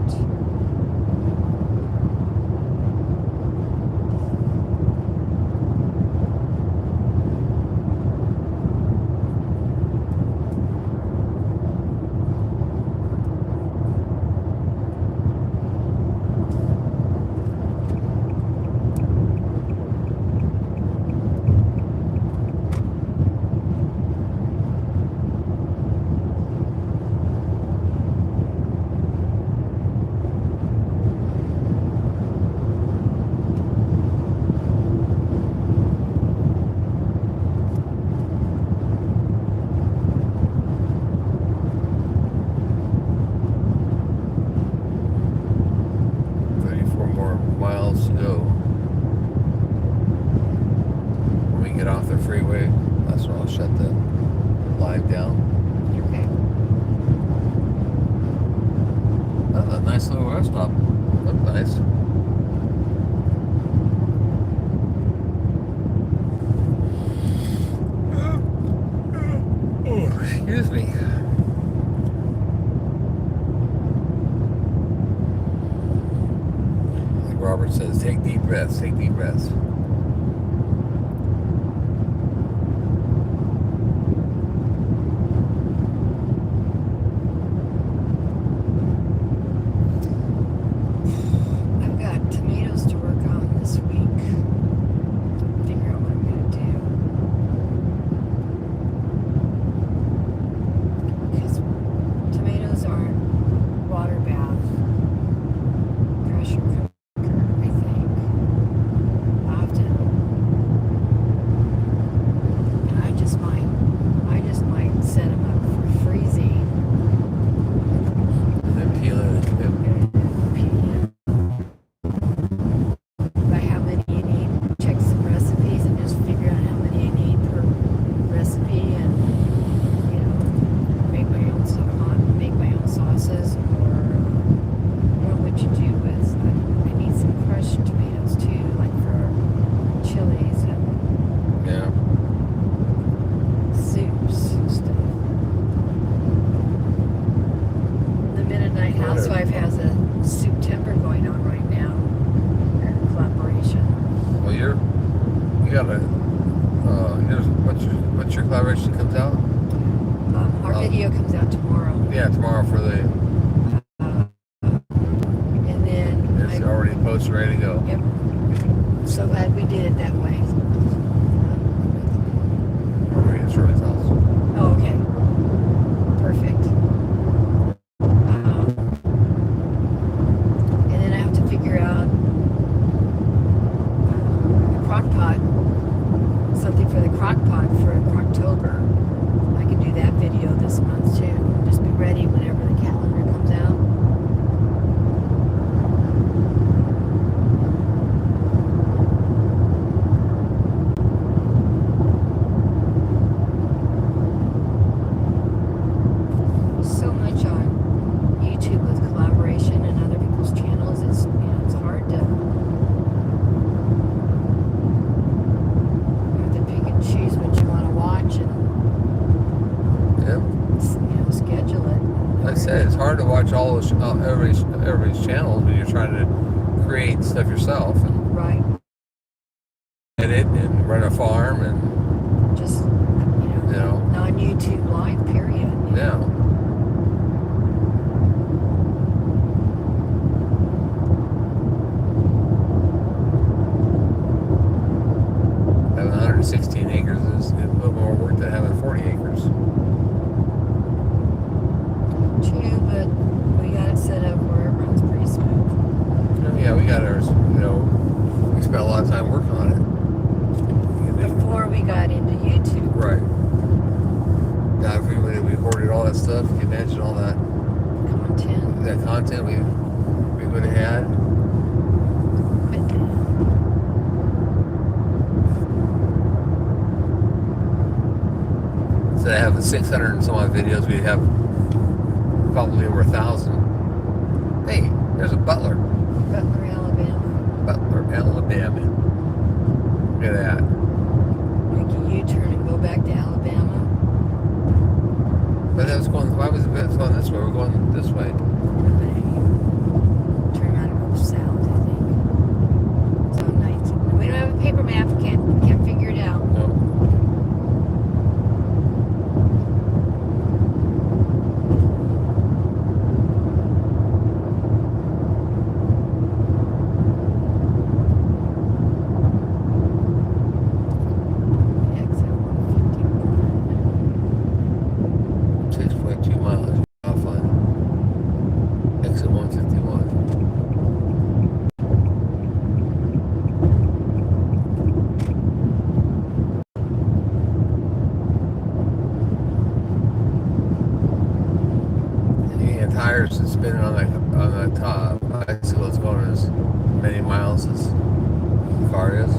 Miles to go. When we get off the freeway, that's when I'll shut the live down. Okay. That's a nice little rest stop. That's nice. Oh, excuse me. Robert says, take deep breaths, take deep breaths. I've got tomatoes to work on this week. Figure out what I'm going to do. Because tomatoes aren't water bath pressure cooker. I just might set them up for freezing. And then peel it. By how many you need, check some recipes and just figure out how many you need per recipe, and make my own sauces, or what would you do with? I need some crushed tomatoes too, like for chilies and soups and stuff. The Mennonite Housewife has a soup timber going on right now. Collaboration. Well, you got a, what's your collaboration comes out? Our video comes out tomorrow. Yeah, tomorrow for the, And then it's already posted, ready to go. Yep. So glad we did it that way. We're at Shirley's house. Oh, okay. Perfect. And then I have to figure out crock pot, something for the crock pot for October. I can do that video this month too. Just be ready whenever the calendar comes out. it's hard to watch all those, everybody's channels when you're trying to create stuff yourself and Right. edit and run a farm and Just, non YouTube live, period. yeah. Having 116 acres is a little more work than having 40 acres. True, but we got it set up where it runs pretty smooth. Yeah, we got ours, we spent a lot of time working on it. Before we got into YouTube. Right. God, if we would have recorded all that stuff, you can imagine all that content we would have had. Instead of having 600 and some odd videos, we'd have probably over 1,000. Hey, there's a Butler. Butler, Alabama. Butler, Alabama. Look at that. Make a U-turn and go back to Alabama. But that was going, why was it going this way? We're going this way. Turn around and go south, I think. So nice. We don't have a paper map. Can't figure it out. No. Exit 151. 6.2 miles off on exit 151. And the tires is spinning on that bicycle is going as many miles as the car is.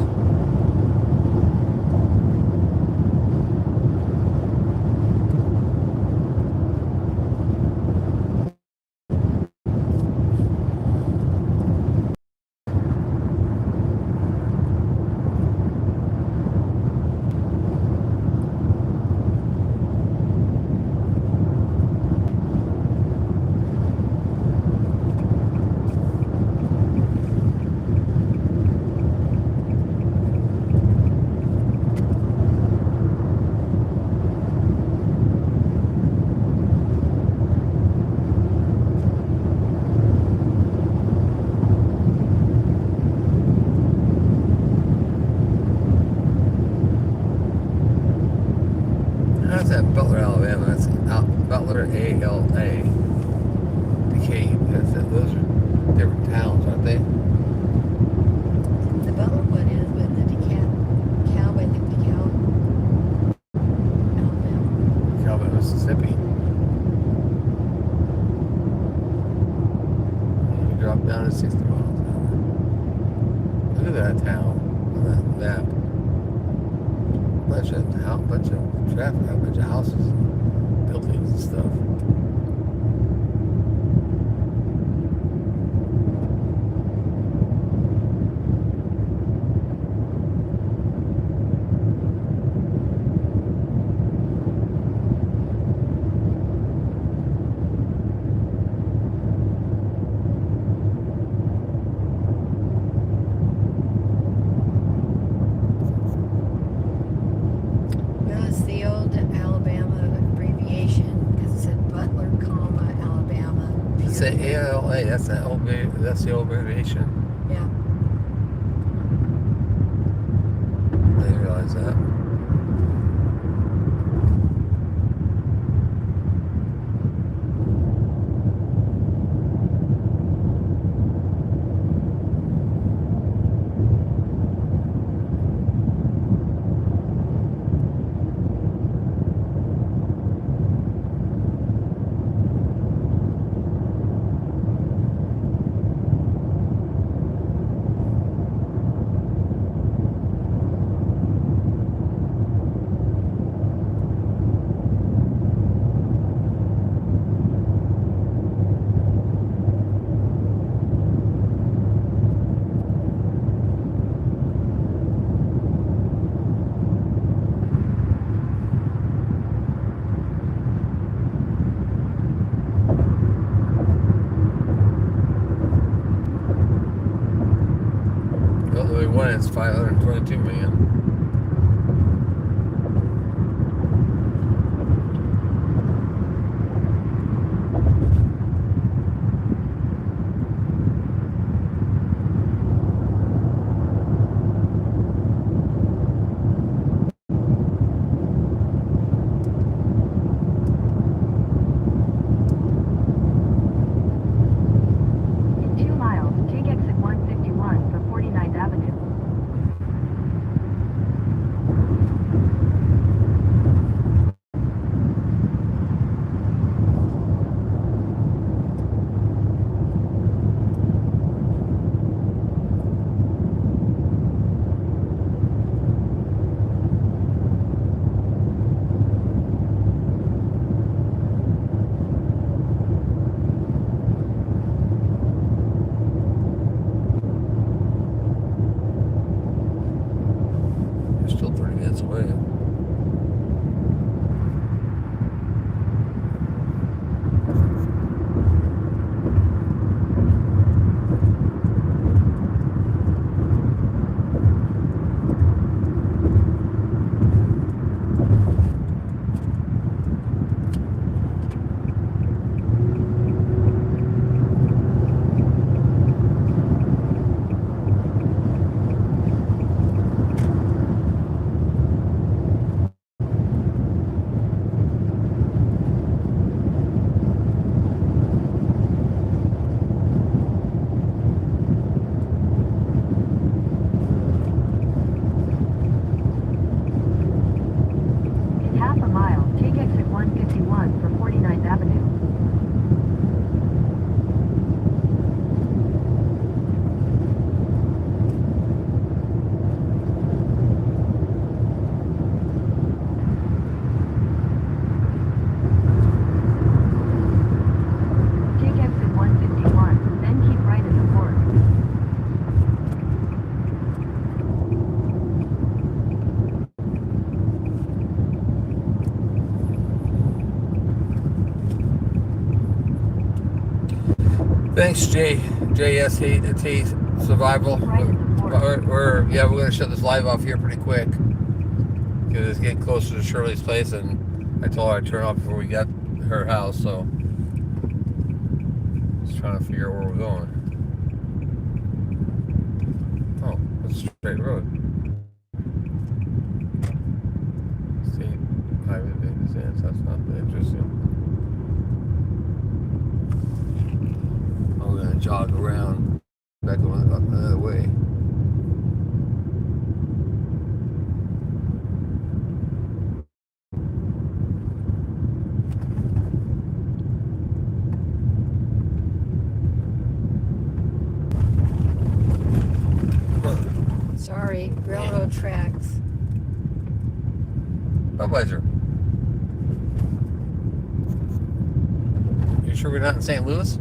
How's that Butler, Alabama? That's Butler, A-L-A. Those are different towns, aren't they? The Butler one is, but the DeKalb, I think DeKalb, Alabama. Calvin, Mississippi. You drop down to 60 miles an hour. Look at that town on that map. Bunch of traffic, a bunch of houses and buildings and stuff. Well, it's the old Alabama abbreviation because it said Butler, Alabama. It's the A-L-A, that's the old abbreviation. Yeah. I didn't realize that. minus 522 million. In 2 miles, take exit 151 for 49th Avenue. You're still 30 minutes away. In half a mile, take exit 151 for 49th Avenue. Take exit 151, then keep right in the fork. Thanks, JST Survival. Right in the fork. We're gonna shut this live off here pretty quick because it's getting closer to Shirley's place, and I told her I'd turn off before we got her house. So just trying to figure out where we're going. Oh, that's a straight road. State highway distance. That's not interesting. I'm gonna jog around back on up the other way. Sorry, railroad tracks. Budweiser. You sure we're not in St. Louis?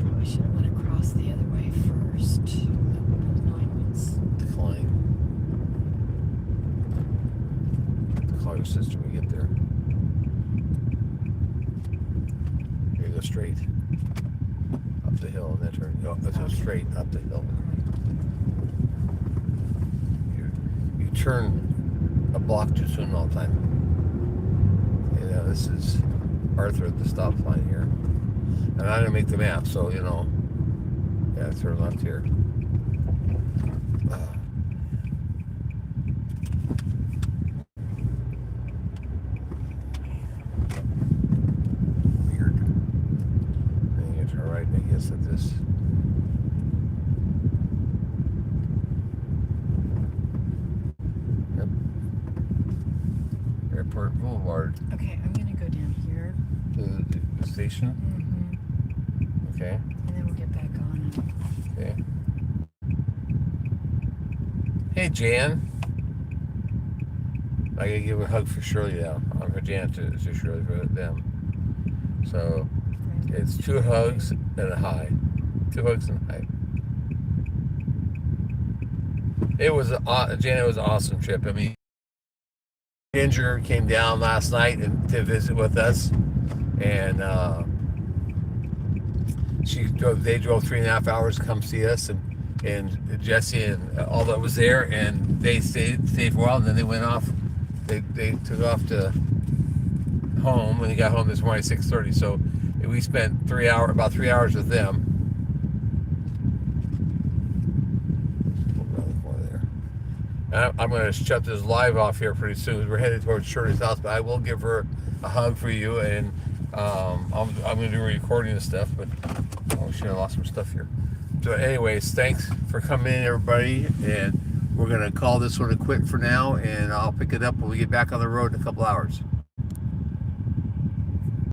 Probably should have went across the other way first. Decline. Call your sister when we get there. Here you go straight. Up the hill and then turn. No, let's go straight up the hill. You turn a block too soon all the time. Yeah, this is Arthur at the stop sign here. And I didn't make the map, so you know. Yeah, turn left here. Weird. Then you turn right, I guess, at this. Yep. Airport Boulevard. Okay, I'm gonna go down here. The station. Mm-hmm. Okay. And then we'll get back on. Okay. Hey, Jan. I gotta give a hug for Shirley now. For Jan to Shirley for them. So, Right. It's 2 hugs and a hi. 2 hugs and a hi. It was Janet, it was an awesome trip. I mean, Ginger came down last night and to visit with us, and they drove 3.5 hours to come see us, and Jesse and all that was there, and they stayed for a while, and then they went off. They took off to home when they got home this morning at 6:30. So we spent about 3 hours with them. I'm going to shut this live off here pretty soon. We're headed towards Shirley's house, but I will give her a hug for you, and I'm going to do recording and stuff, but oh shit, I lost some stuff here. So anyways, thanks for coming in, everybody, and we're going to call this one a quit for now, and I'll pick it up when we get back on the road in a couple hours.